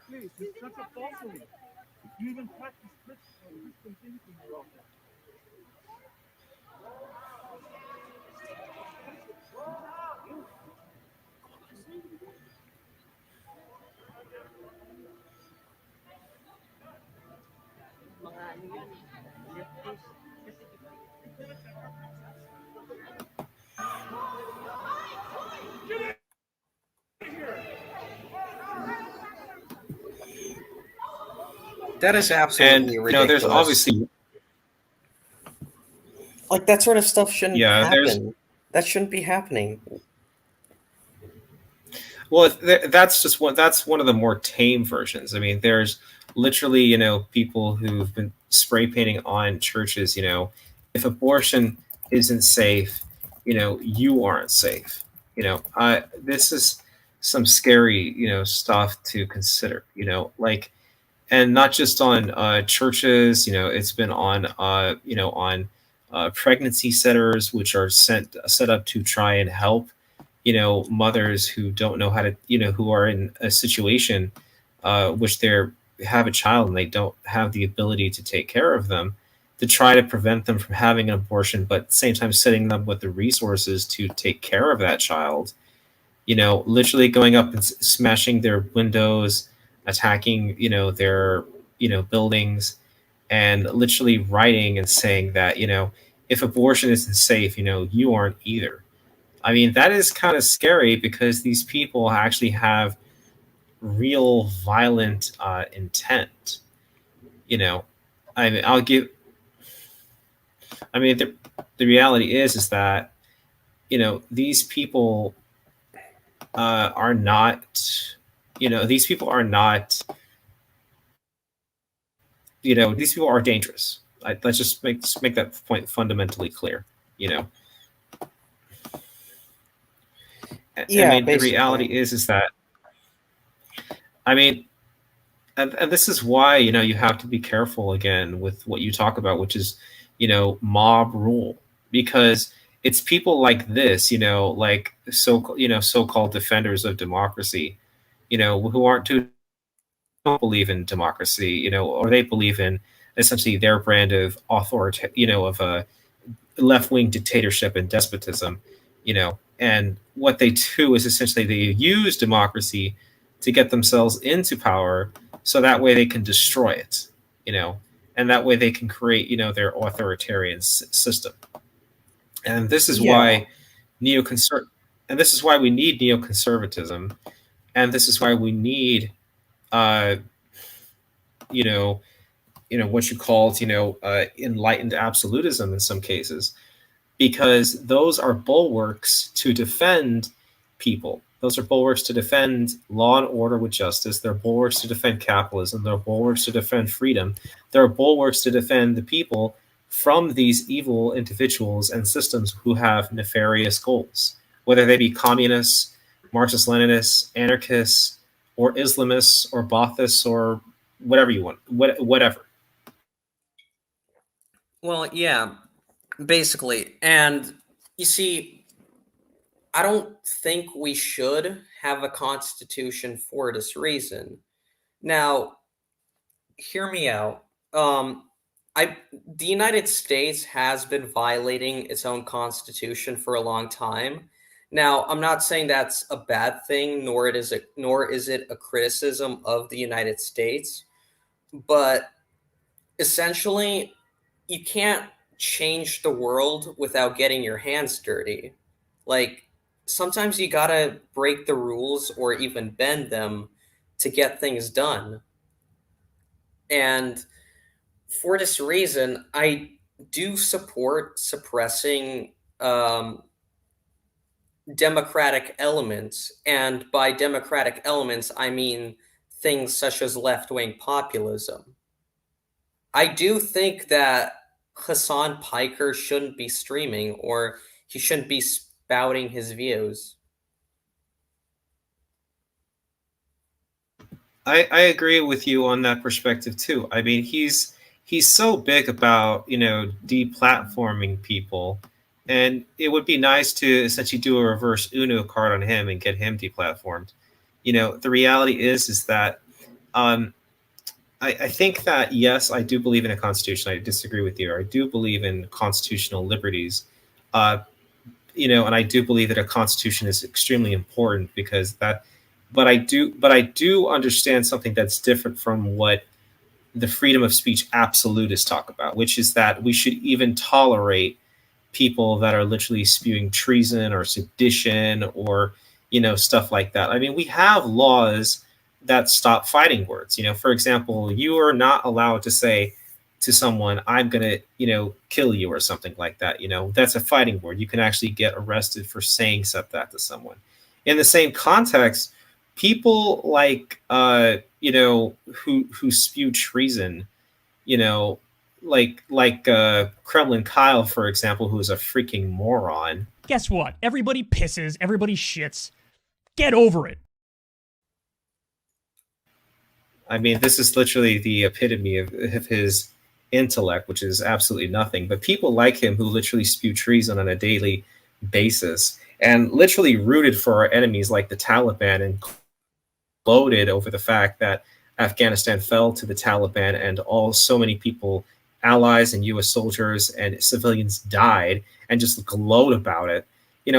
Please, it's such a falsehood. You even practice Christian thinking around that. That is absolutely And ridiculous. there's obviously like that sort of stuff shouldn't there's happen. That shouldn't be happening. well, that's one of the more tame versions. I mean, there's literally people who've been spray painting on churches. If abortion isn't safe, you aren't safe. This is some scary stuff to consider. Like, and not just on churches. It's been on on pregnancy centers, which are set up to try and help mothers who don't know how to who are in a situation which they have a child and they don't have the ability to take care of them, to try to prevent them from having an abortion, but at the same time setting them with the resources to take care of that child. Literally going up and smashing their windows, attacking their buildings, and literally writing and saying that if abortion isn't safe, you aren't either. I mean, that is kind of scary because these people actually have real violent intent. I mean, the reality is that these people are not. These people are not. These people are dangerous. Let's just make that point fundamentally clear. Yeah, I mean, the basically. reality is that, I mean, and this is why you have to be careful again with what you talk about, which is mob rule, because it's people like this, like so-called defenders of democracy, who don't believe in democracy, or they believe in essentially their brand of of a left-wing dictatorship and despotism, and what they do is essentially they use democracy to get themselves into power, so that way they can destroy it, and that way they can create, their authoritarian system. And this is Yeah. why neoconser and this is why we need neoconservatism, and this is why we need, uh, you know, what you called, enlightened absolutism in some cases, because those are bulwarks to defend people. Those are bulwarks to defend law and order with justice. They're bulwarks to defend capitalism. They're bulwarks to defend freedom. They're bulwarks to defend the people from these evil individuals and systems who have nefarious goals, whether they be communists, Marxist Leninists, anarchists, or Islamists, or Baathists, or whatever you want, whatever. Well, yeah, basically. And you see, I don't think we should have a constitution for this reason. Now, hear me out. I the United States has been violating its own constitution for a long time. Now, I'm not saying that's a bad thing, nor is it a criticism of the United States, but essentially, you can't change the world without getting your hands dirty. Like, sometimes you gotta break the rules or even bend them to get things done. And for this reason, I do support suppressing democratic elements. And by democratic elements, I mean things such as left wing populism. I do think that Hassan Piker shouldn't be streaming, or he shouldn't be spouting his views. I agree with you on that perspective too. I mean, he's so big about, deplatforming people, and it would be nice to essentially do a reverse Uno card on him and get him deplatformed. The reality is that, um, I think that, yes, I do believe in a constitution. I disagree with you. I do believe in constitutional liberties. Uh, and I do believe that a constitution is extremely important, because that, but I do understand something that's different from what the freedom of speech absolutists talk about, which is that we should even tolerate people that are literally spewing treason or sedition, or stuff like that. I mean, we have laws that stop fighting words. For example, you are not allowed to say to someone, I'm going to, kill you, or something like that. That's a fighting word. You can actually get arrested for saying stuff that to someone. In the same context, people like, who spew treason, you know, like Kremlin Kyle, for example, who is a freaking moron. Guess what? Everybody pisses, everybody shits. Get over it. I mean, this is literally the epitome of his intellect, which is absolutely nothing. But people like him, who literally spew treason on a daily basis, and literally rooted for our enemies like the Taliban, and gloated over the fact that Afghanistan fell to the Taliban, and so many people, allies and U.S. soldiers and civilians, died, and just gloat about it.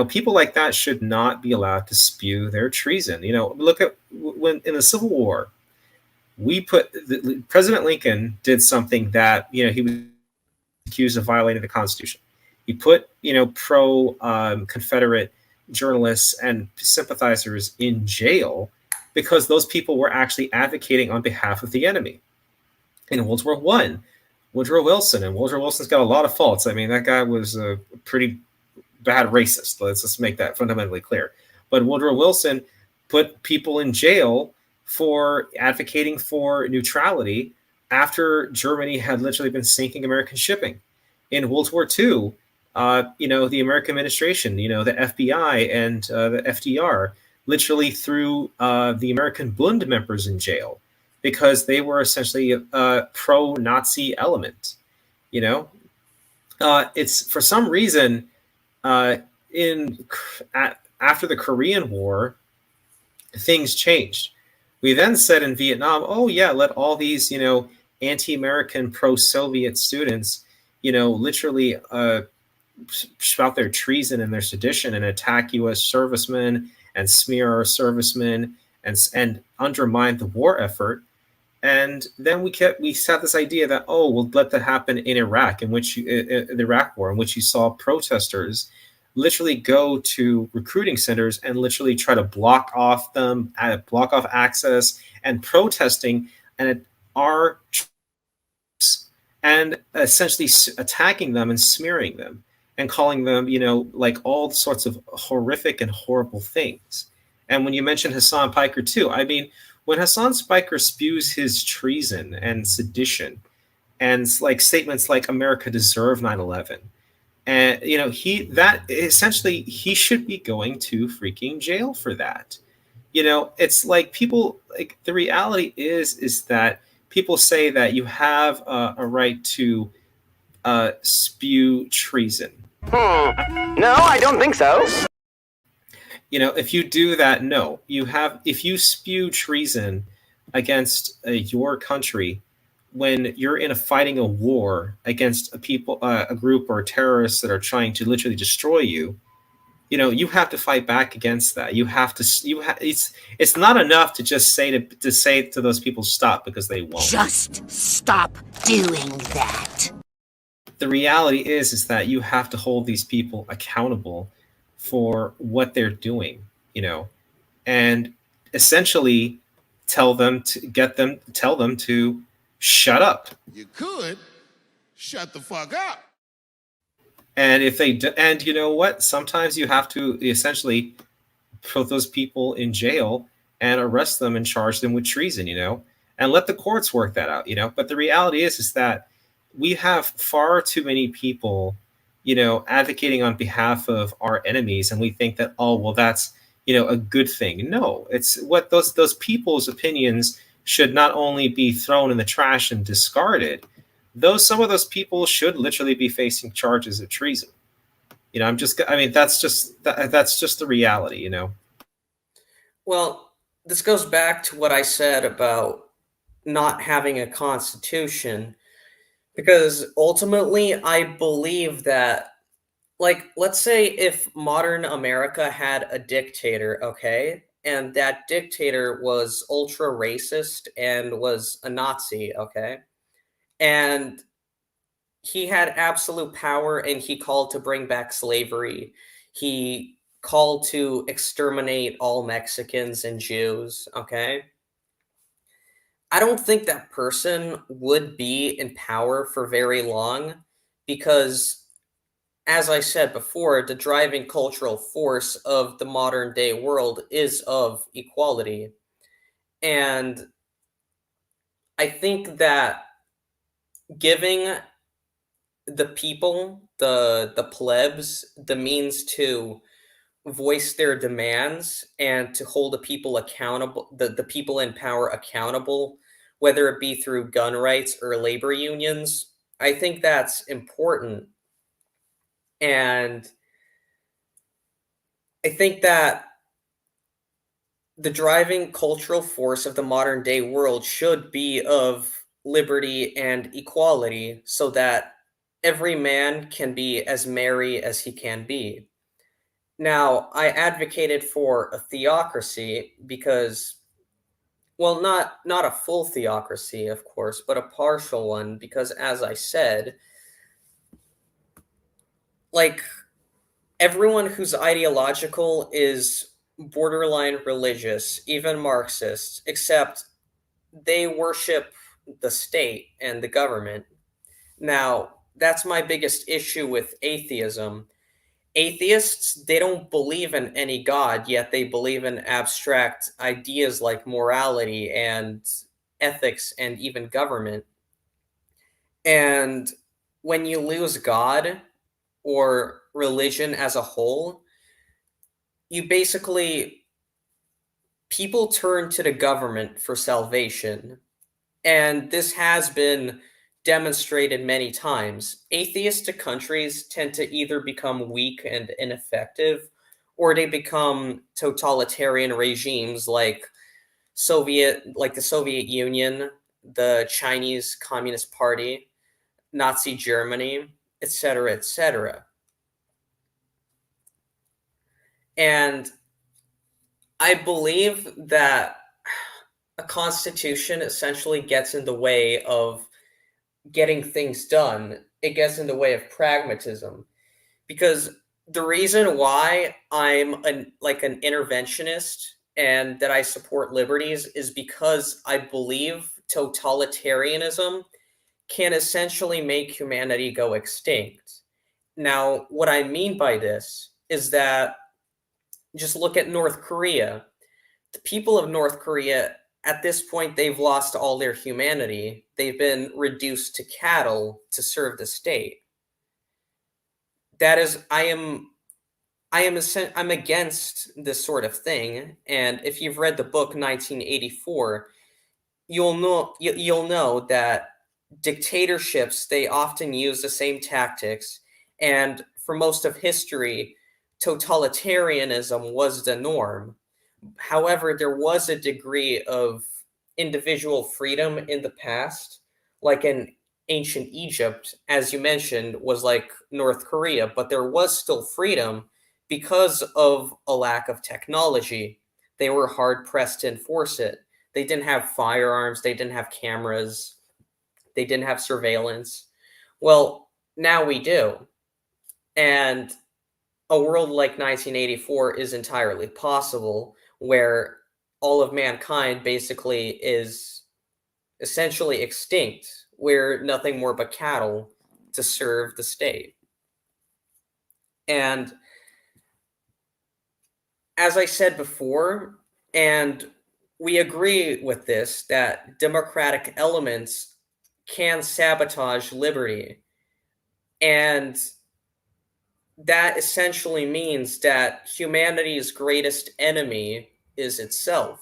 People like that should not be allowed to spew their treason. Look at when in the Civil War, President Lincoln did something that, he was accused of violating the Constitution. He put, pro Confederate journalists and sympathizers in jail, because those people were actually advocating on behalf of the enemy. In World War One, Woodrow Wilson, and Woodrow Wilson's got a lot of faults. I mean, that guy was a pretty bad racist. Let's just make that fundamentally clear. But Woodrow Wilson put people in jail for advocating for neutrality after Germany had literally been sinking American shipping. In World War II, the American administration, the FBI and the FDR literally threw the American Bund members in jail, because they were essentially a pro-Nazi element. It's for some reason, after the Korean War, things changed. We then said in Vietnam, oh yeah, let all these anti-American, pro-Soviet students, literally spout their treason and their sedition and attack U.S. servicemen and smear our servicemen and undermine the war effort. And then we had this idea that, oh, we'll let that happen in Iraq, in which the Iraq war, in which you saw protesters literally go to recruiting centers and literally try to block off access and protesting and our troops and essentially attacking them and smearing them and calling them, like all sorts of horrific and horrible things. And when you mention Hassan Piker too, I mean, when Hassan Spiker spews his treason and sedition and like statements like America deserved 9/11, and he should be going to freaking jail for that. It's like people, like, the reality is that people say that you have a right to spew treason. No, I don't think so. If you do that, no, if you spew treason against your country when you're fighting a war against a group or terrorists that are trying to literally destroy you, you have to fight back against that. It's not enough to just say to those people stop, because they won't. Just stop doing that. The reality is that you have to hold these people accountable for what they're doing, and essentially tell them to shut up. You could shut the fuck up. And if they do, and you know what? Sometimes you have to essentially put those people in jail and arrest them and charge them with treason, and let the courts work that out, But the reality is that we have far too many people advocating on behalf of our enemies, and we think that, oh, well, that's a good thing. No, it's what those people's opinions should not only be thrown in the trash and discarded. Some of those people should literally be facing charges of treason. That's just the reality. Well, this goes back to what I said about not having a constitution. Because ultimately, I believe that, like, let's say if modern America had a dictator, okay, and that dictator was ultra racist and was a Nazi, okay, and he had absolute power and he called to bring back slavery. He called to exterminate all Mexicans and Jews, okay? I don't think that person would be in power for very long because, as I said before, the driving cultural force of the modern day world is of equality. And I think that giving the people, the plebs, the means to voice their demands and to hold the people accountable, the people in power accountable, whether it be through gun rights or labor unions, I think that's important. And I think that the driving cultural force of the modern day world should be of liberty and equality so that every man can be as merry as he can be. Now, I advocated for a theocracy because, well, not a full theocracy, of course, but a partial one, because as I said, like, everyone who's ideological is borderline religious, even Marxists, except they worship the state and the government. Now, that's my biggest issue with atheism. Atheists, they don't believe in any god, yet they believe in abstract ideas like morality and ethics and even government. And when you lose God or religion as a whole, you basically, people turn to the government for salvation. And this has been demonstrated many times. Atheistic countries tend to either become weak and ineffective, or they become totalitarian regimes like the Soviet Union, the Chinese Communist Party, Nazi Germany, etc., etc. And I believe that a constitution essentially gets in the way of getting things done. It gets in the way of pragmatism, because the reason why like an interventionist and that I support liberties is because I believe totalitarianism can essentially make humanity go extinct. Now, what I mean by this is that just look at North Korea. The people of North Korea, at this point, they've lost all their humanity. They've been reduced to cattle to serve the state. That is, I'm against this sort of thing. And if you've read the book 1984, you'll know that dictatorships, they often use the same tactics, and for most of history, totalitarianism was the norm. However, there was a degree of individual freedom in the past, like in ancient Egypt, as you mentioned, was like North Korea, but there was still freedom because of a lack of technology. They were hard pressed to enforce it. They didn't have firearms, they didn't have cameras, they didn't have surveillance. Well, now we do. And a world like 1984 is entirely possible, where all of mankind basically is essentially extinct. We're nothing more but cattle to serve the state. And as I said before, and we agree with this, that democratic elements can sabotage liberty. And that essentially means that humanity's greatest enemy is itself.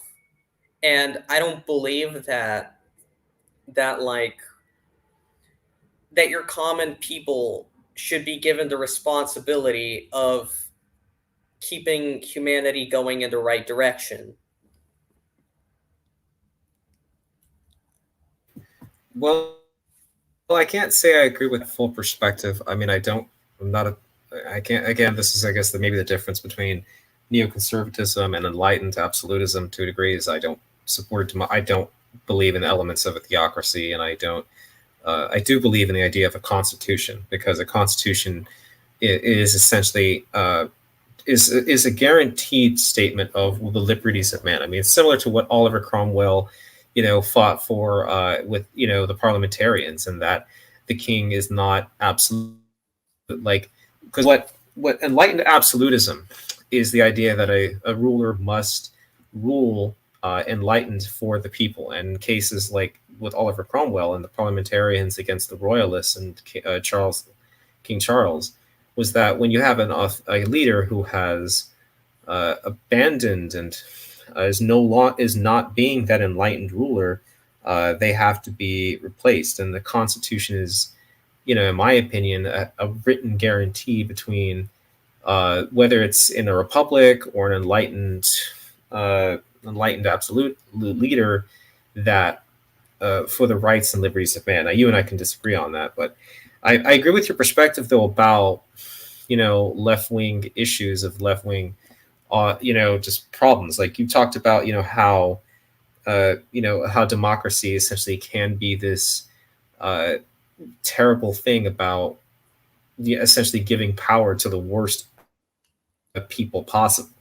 And I don't believe that like that your common people should be given the responsibility of keeping humanity going in the right direction. Well, I can't say I agree with full perspective. I mean, I don't. I'm not a. I can't. Again, this is, I guess, maybe the difference between neoconservatism and enlightened absolutism to a degree is I don't support it. I don't believe in elements of a theocracy, and I don't. I do believe in the idea of a constitution, because a constitution is essentially is a guaranteed statement of the liberties of man. I mean, it's similar to what Oliver Cromwell, fought for with the parliamentarians, and that the king is not absolute. Like, because what enlightened absolutism is the idea that a ruler must rule enlightened for the people. And in cases like with Oliver Cromwell and the parliamentarians against the royalists and King Charles, was that when you have a leader who has abandoned and is not being that enlightened ruler, they have to be replaced. And the Constitution is, in my opinion, a written guarantee between whether it's in a republic or an enlightened absolute leader, that for the rights and liberties of man. Now, you and I can disagree on that, but I agree with your perspective, though, about left-wing issues of left-wing just problems. Like you talked about how how democracy essentially can be this terrible thing about essentially giving power to the worst people possible.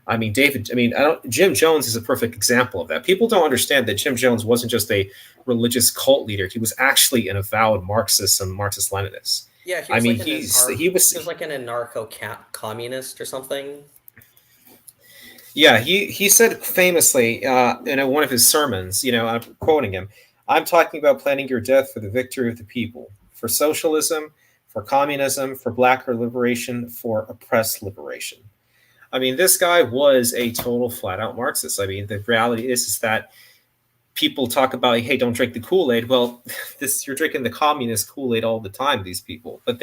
I mean, Jim Jones is a perfect example of that. People don't understand that Jim Jones wasn't just a religious cult leader; he was actually an avowed Marxist and Marxist-Leninist. Yeah, he was like an anarcho-communist or something. Yeah, he said famously in one of his sermons, I'm quoting him, "I'm talking about planning your death for the victory of the people, for socialism, for communism, for black liberation, for oppressed liberation." I mean, this guy was a total flat-out Marxist. I mean, the reality is that people talk about, hey, don't drink the Kool-Aid. Well, you're drinking the communist Kool-Aid all the time, these people. But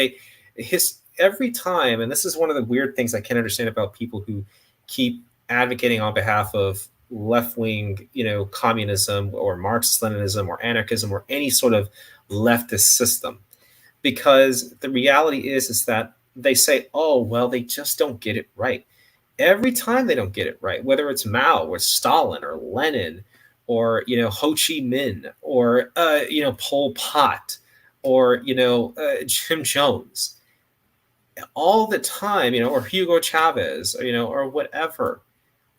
every time, and this is one of the weird things I can't understand about people who keep advocating on behalf of left-wing, communism or Marxist-Leninism or anarchism or any sort of leftist system. Because the reality is that they say, oh, well, they just don't get it right. every time they don't get it right, whether it's Mao or Stalin or Lenin or Ho Chi Minh or Pol Pot or Jim Jones, all the time, or Hugo Chavez, or whatever,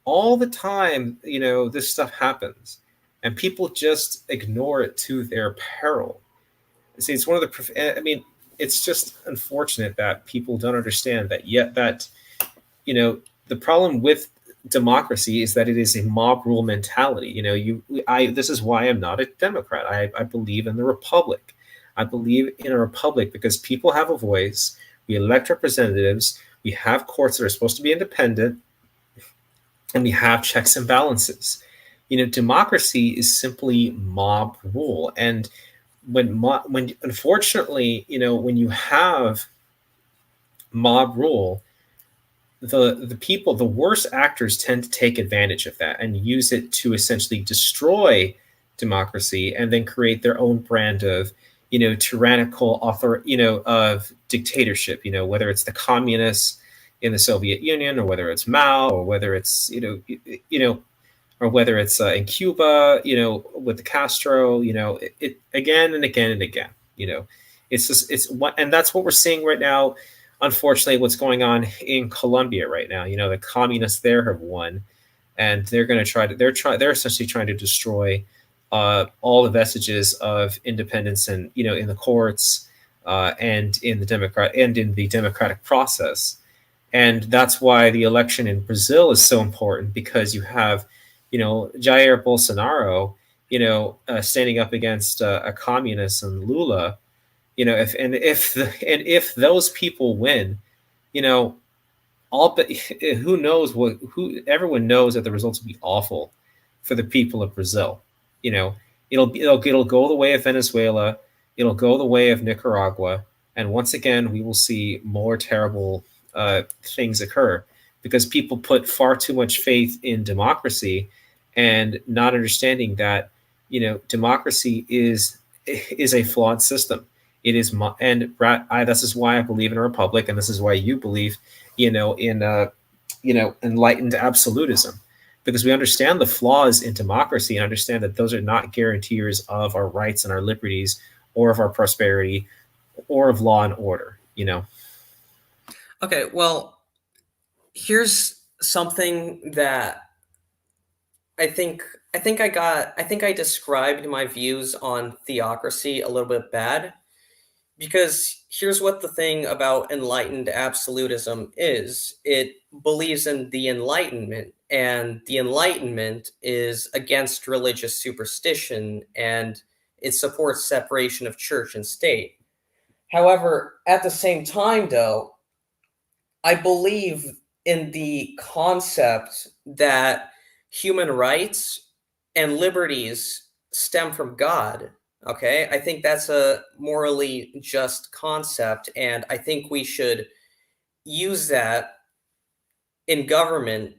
all the time, this stuff happens, and people just ignore it to their peril. See, it's one of the. I mean, it's just unfortunate that people don't understand that yet. That the problem with democracy is that it is a mob rule mentality. This is why I'm not a Democrat. I believe in the republic. I believe in a republic because people have a voice. We elect representatives. We have courts that are supposed to be independent, and we have checks and balances. Democracy is simply mob rule, and when unfortunately, when you have mob rule, the people, the worst actors tend to take advantage of that and use it to essentially destroy democracy and then create their own brand of tyrannical author of dictatorship, whether it's the communists in the Soviet Union or whether it's Mao or whether it's or whether it's in Cuba, with the Castro, it again and again and again, it's just, it's what, and that's what we're seeing right now. Unfortunately, what's going on in Colombia right now, the communists there have won, and they're going to they're essentially trying to destroy all the vestiges of independence and, in the courts and in the democratic process. And that's why the election in Brazil is so important, because you have, Jair Bolsonaro, standing up against a communist and Lula. If those people win, all but who knows who everyone knows that the results will be awful for the people of Brazil. It'll go the way of Venezuela, it'll go the way of Nicaragua, and once again we will see more terrible things occur because people put far too much faith in democracy and not understanding that democracy is a flawed system. It is, and this is why I believe in a republic, and this is why you believe, in enlightened absolutism, because we understand the flaws in democracy and understand that those are not guarantors of our rights and our liberties, or of our prosperity, or of law and order. Okay, well, here's something that I think I described my views on theocracy a little bit bad, because here's what the thing about enlightened absolutism is. It believes in the Enlightenment, and the Enlightenment is against religious superstition, and it supports separation of church and state. However, at the same time, though, I believe in the concept that human rights and liberties stem from God. Okay, I think that's a morally just concept, and I think we should use that in government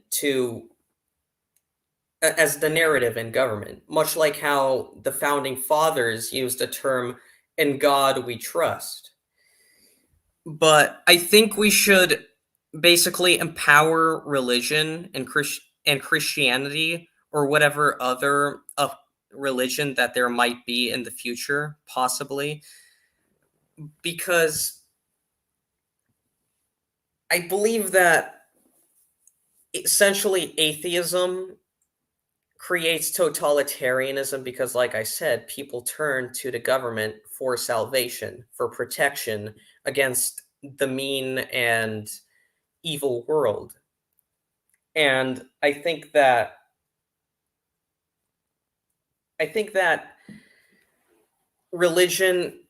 as the narrative in government, much like how the founding fathers used the term "in God we trust." But I think we should basically empower religion and Christianity, or whatever other religion that there might be in the future, possibly, because I believe that essentially atheism creates totalitarianism because, like I said, people turn to the government for salvation, for protection against the mean and evil world. And I think that religion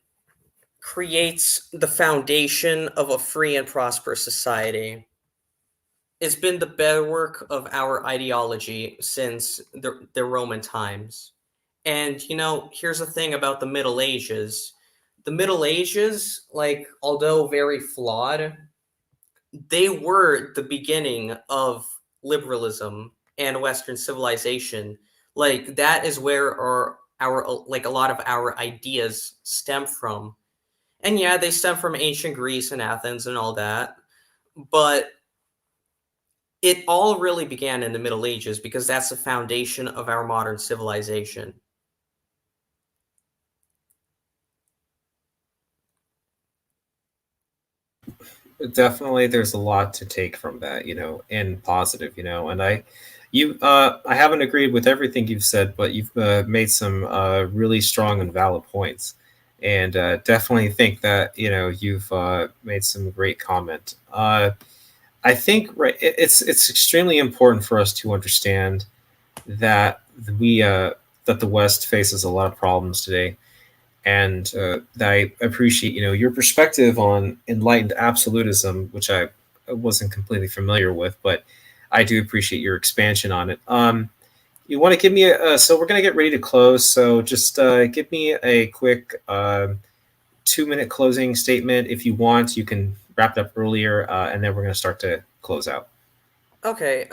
creates the foundation of a free and prosperous society. It's been the bedrock of our ideology since the Roman times. And here's the thing about the Middle Ages. The Middle Ages, like, although very flawed, they were the beginning of liberalism and Western civilization. Like, that is where our like a lot of our ideas stem from. And yeah, they stem from ancient Greece and Athens and all that. But It all really began in the Middle Ages because that's the foundation of our modern civilization. Definitely, there's a lot to take from that, and positive, and I haven't agreed with everything you've said, but you've made some really strong and valid points, and definitely think that you've made some great comment. I think it's extremely important for us to understand that we that the West faces a lot of problems today, and I appreciate your perspective on enlightened absolutism, which I wasn't completely familiar with, but I do appreciate your expansion on it. You want to give me so we're going to get ready to close, so just give me a quick 2-minute closing statement. If you want, you can wrap it up earlier, and then we're going to start to close out. Okay,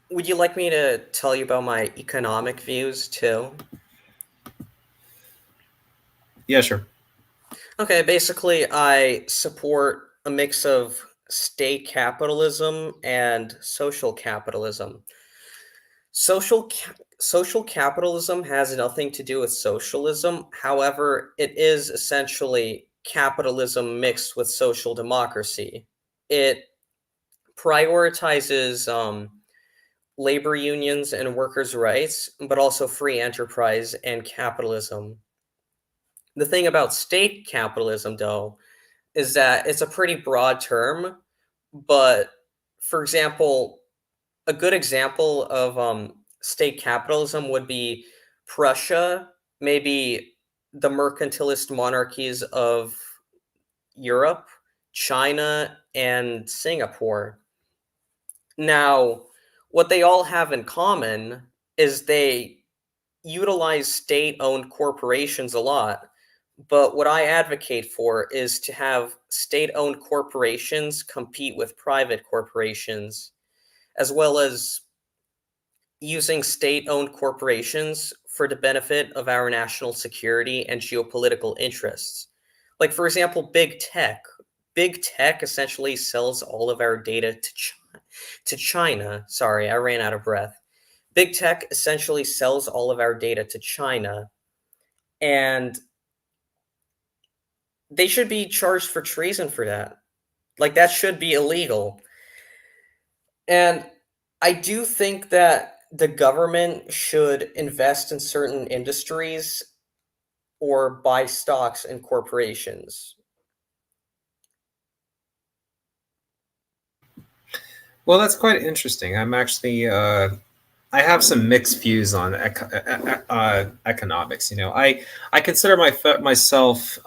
would you like me to tell you about my economic views too? Yeah, sure. Okay, basically, I support a mix of state capitalism and social capitalism. Social capitalism has nothing to do with socialism. However, it is essentially capitalism mixed with social democracy. It prioritizes labor unions and workers' rights, but also free enterprise and capitalism. The thing about state capitalism, though, is that it's a pretty broad term, but for example, a good example of state capitalism would be Prussia, maybe the mercantilist monarchies of Europe, China, and Singapore. Now, what they all have in common is they utilize state owned corporations a lot. But what I advocate for is to have state owned corporations compete with private corporations, as well as using state owned corporations for the benefit of our national security and geopolitical interests. Like, for example, big tech. Big tech essentially sells all of our data to China. Sorry, I ran out of breath. Big tech essentially sells all of our data to China, and they should be charged for treason for that. Like, that should be illegal. And I do think that the government should invest in certain industries or buy stocks in corporations. Well, that's quite interesting. I'm actually I have some mixed views on economics. I consider myself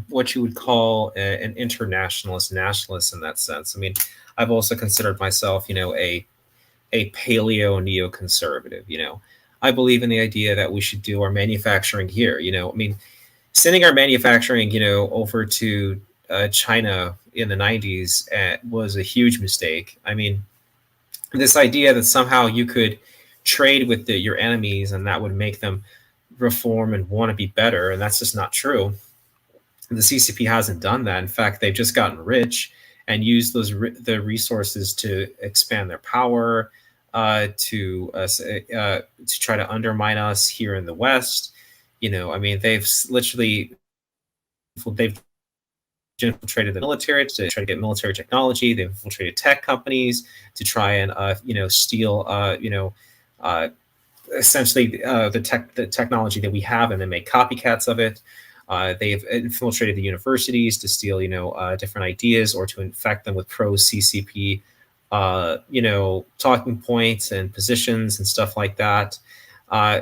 what you would call an internationalist, nationalist in that sense. I mean, I've also considered myself, a paleo neoconservative. I believe in the idea that we should do our manufacturing here. I mean, sending our manufacturing, over to China in the '90s was a huge mistake. I mean, this idea that somehow you could trade with your enemies and that would make them reform and want to be better, and that's just not true. The CCP hasn't done that. In fact, they've just gotten rich and used the resources to expand their power, to try to undermine us here in the West. I mean, they've infiltrated the military to try to get military technology. They've infiltrated tech companies to try and steal essentially the technology that we have and then make copycats of it. They've infiltrated the universities to steal different ideas or to infect them with pro CCP talking points and positions and stuff like that.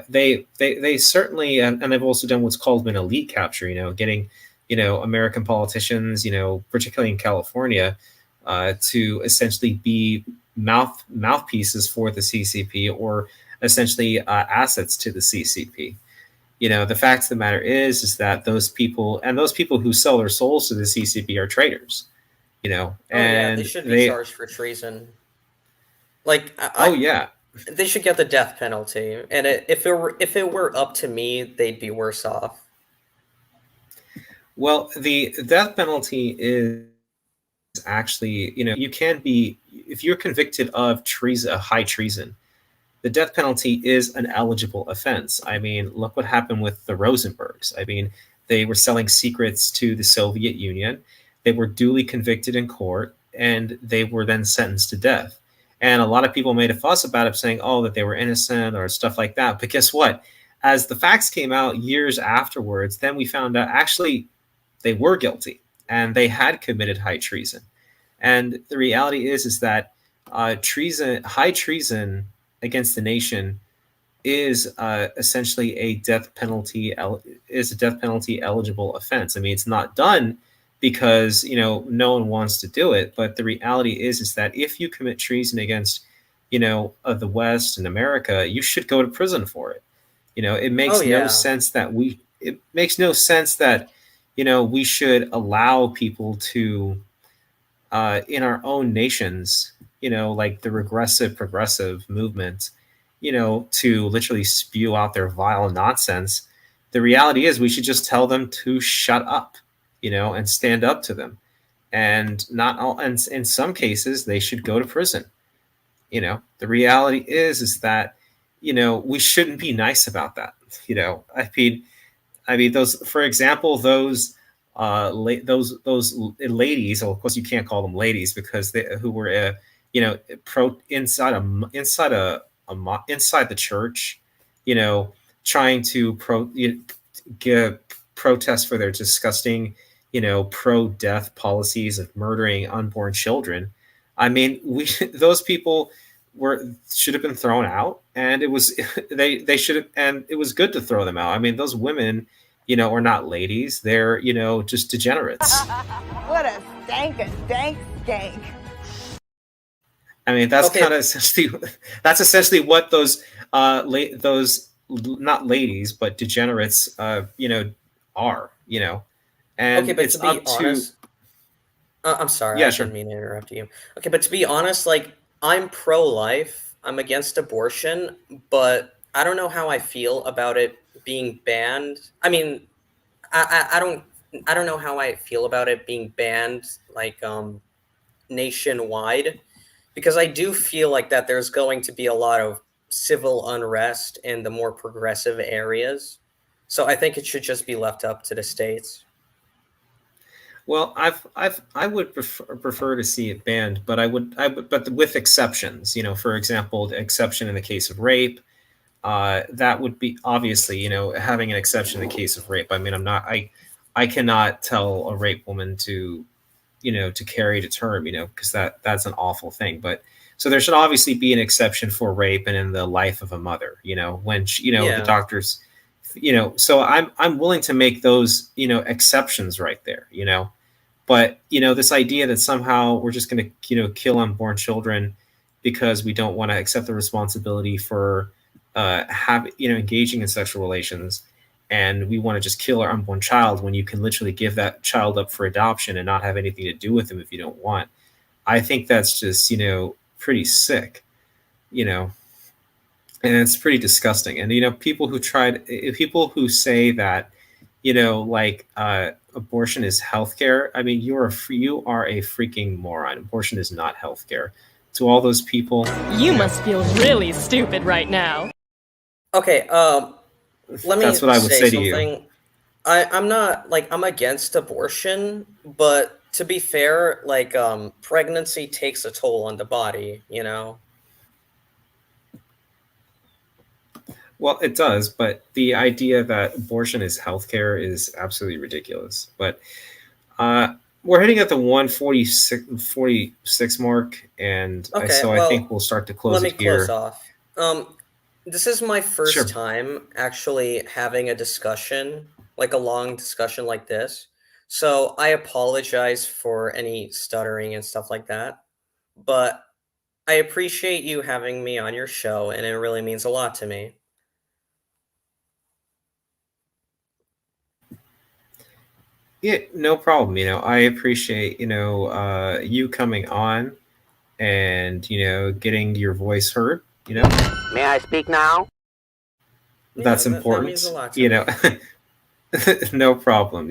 They certainly and they've also done what's called an elite capture. Getting American politicians, particularly in California, to essentially be mouthpieces for the CCP or essentially assets to the CCP. The fact of the matter is that those people who sell their souls to the CCP are traitors. Oh yeah, they And should be charged for treason. Like, oh yeah. they should get the death penalty. And if it were up to me, they'd be worse off. Well, the death penalty is actually, you can be if you're convicted of treason, high treason, the death penalty is an eligible offense. I mean, look what happened with the Rosenbergs. I mean, they were selling secrets to the Soviet Union. They were duly convicted in court, and they were then sentenced to death. And a lot of people made a fuss about it, saying, "Oh, that they were innocent" or stuff like that. But guess what? As the facts came out years afterwards, then we found out actually they were guilty and they had committed high treason. And the reality is that high treason against the nation is essentially a death penalty eligible offense. I mean, it's not done because no one wants to do it, but the reality is that if you commit treason against the West and America, you should go to prison for it. It makes no sense that we should allow people to in our own nations, like the regressive progressive movement, to literally spew out their vile nonsense. The reality is we should just tell them to shut up, and stand up to them. And not all, and in some cases they should go to prison. The reality is that, we shouldn't be nice about that. I mean, those, for example, those ladies. Well, of course, you can't call them ladies because who were inside the church, trying to protest for their disgusting, pro-death policies of murdering unborn children. I mean, those people should have been thrown out, and it was they should have, and it was good to throw them out. I mean, those women, are not ladies; they're just degenerates. What a dank. I mean, that's kind of essentially what those not ladies but degenerates are. And okay, but it's to be honest, I'm sorry, yeah, I sure. didn't mean to interrupt you. Okay, but to be honest, like, I'm pro-life. I'm against abortion, but I don't know how I feel about it being banned. I mean, I don't know how I feel about it being banned, like, nationwide, because I do feel like that there's going to be a lot of civil unrest in the more progressive areas. So I think it should just be left up to the states. Well, I would prefer to see it banned, but but with exceptions. For example, the exception in the case of rape. That would be obviously, having an exception in the case of rape. I mean, I cannot tell a rape woman to, to carry to term, because that's an awful thing. But so there should obviously be an exception for rape and in the life of a mother, when the doctors, so I'm willing to make those, exceptions right there, but this idea that somehow we're just going to, kill unborn children because we don't want to accept the responsibility for engaging in sexual relations, and we want to just kill our unborn child when you can literally give that child up for adoption and not have anything to do with them if you don't want. I think that's just pretty sick, and it's pretty disgusting. And people who say that abortion is healthcare. I mean, you are a freaking moron. Abortion is not healthcare. To all those people, you must feel really stupid right now. Okay, let me that's what I would say to you. I'm not, like, I'm against abortion, but to be fair, like, pregnancy takes a toll on the body, Well, it does, but the idea that abortion is healthcare is absolutely ridiculous. But we're hitting at the 146 mark, and okay, I think we'll start to close it here. Let me close off. This is my first time actually having a discussion, like a long discussion like this. So I apologize for any stuttering and stuff like that. But I appreciate you having me on your show, and it really means a lot to me. Yeah, no problem. I appreciate, you coming on and, getting your voice heard, May I speak now? That's important, that means a lot to me. No problem.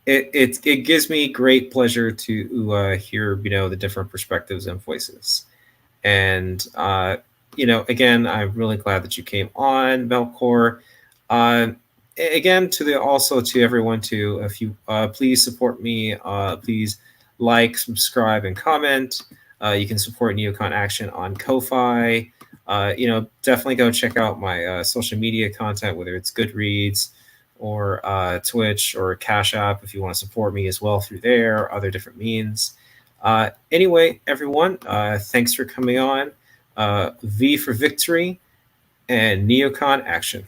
it gives me great pleasure to hear the different perspectives and voices. And again, I'm really glad that you came on, Melkor. Uh, Again, to everyone too, if you please support me, please like, subscribe, and comment. You can support Neocon Action on Ko-fi. Definitely go check out my social media content, whether it's Goodreads or Twitch or Cash App, if you want to support me as well through there, other different means. Anyway, everyone, thanks for coming on. V for victory and Neocon Action.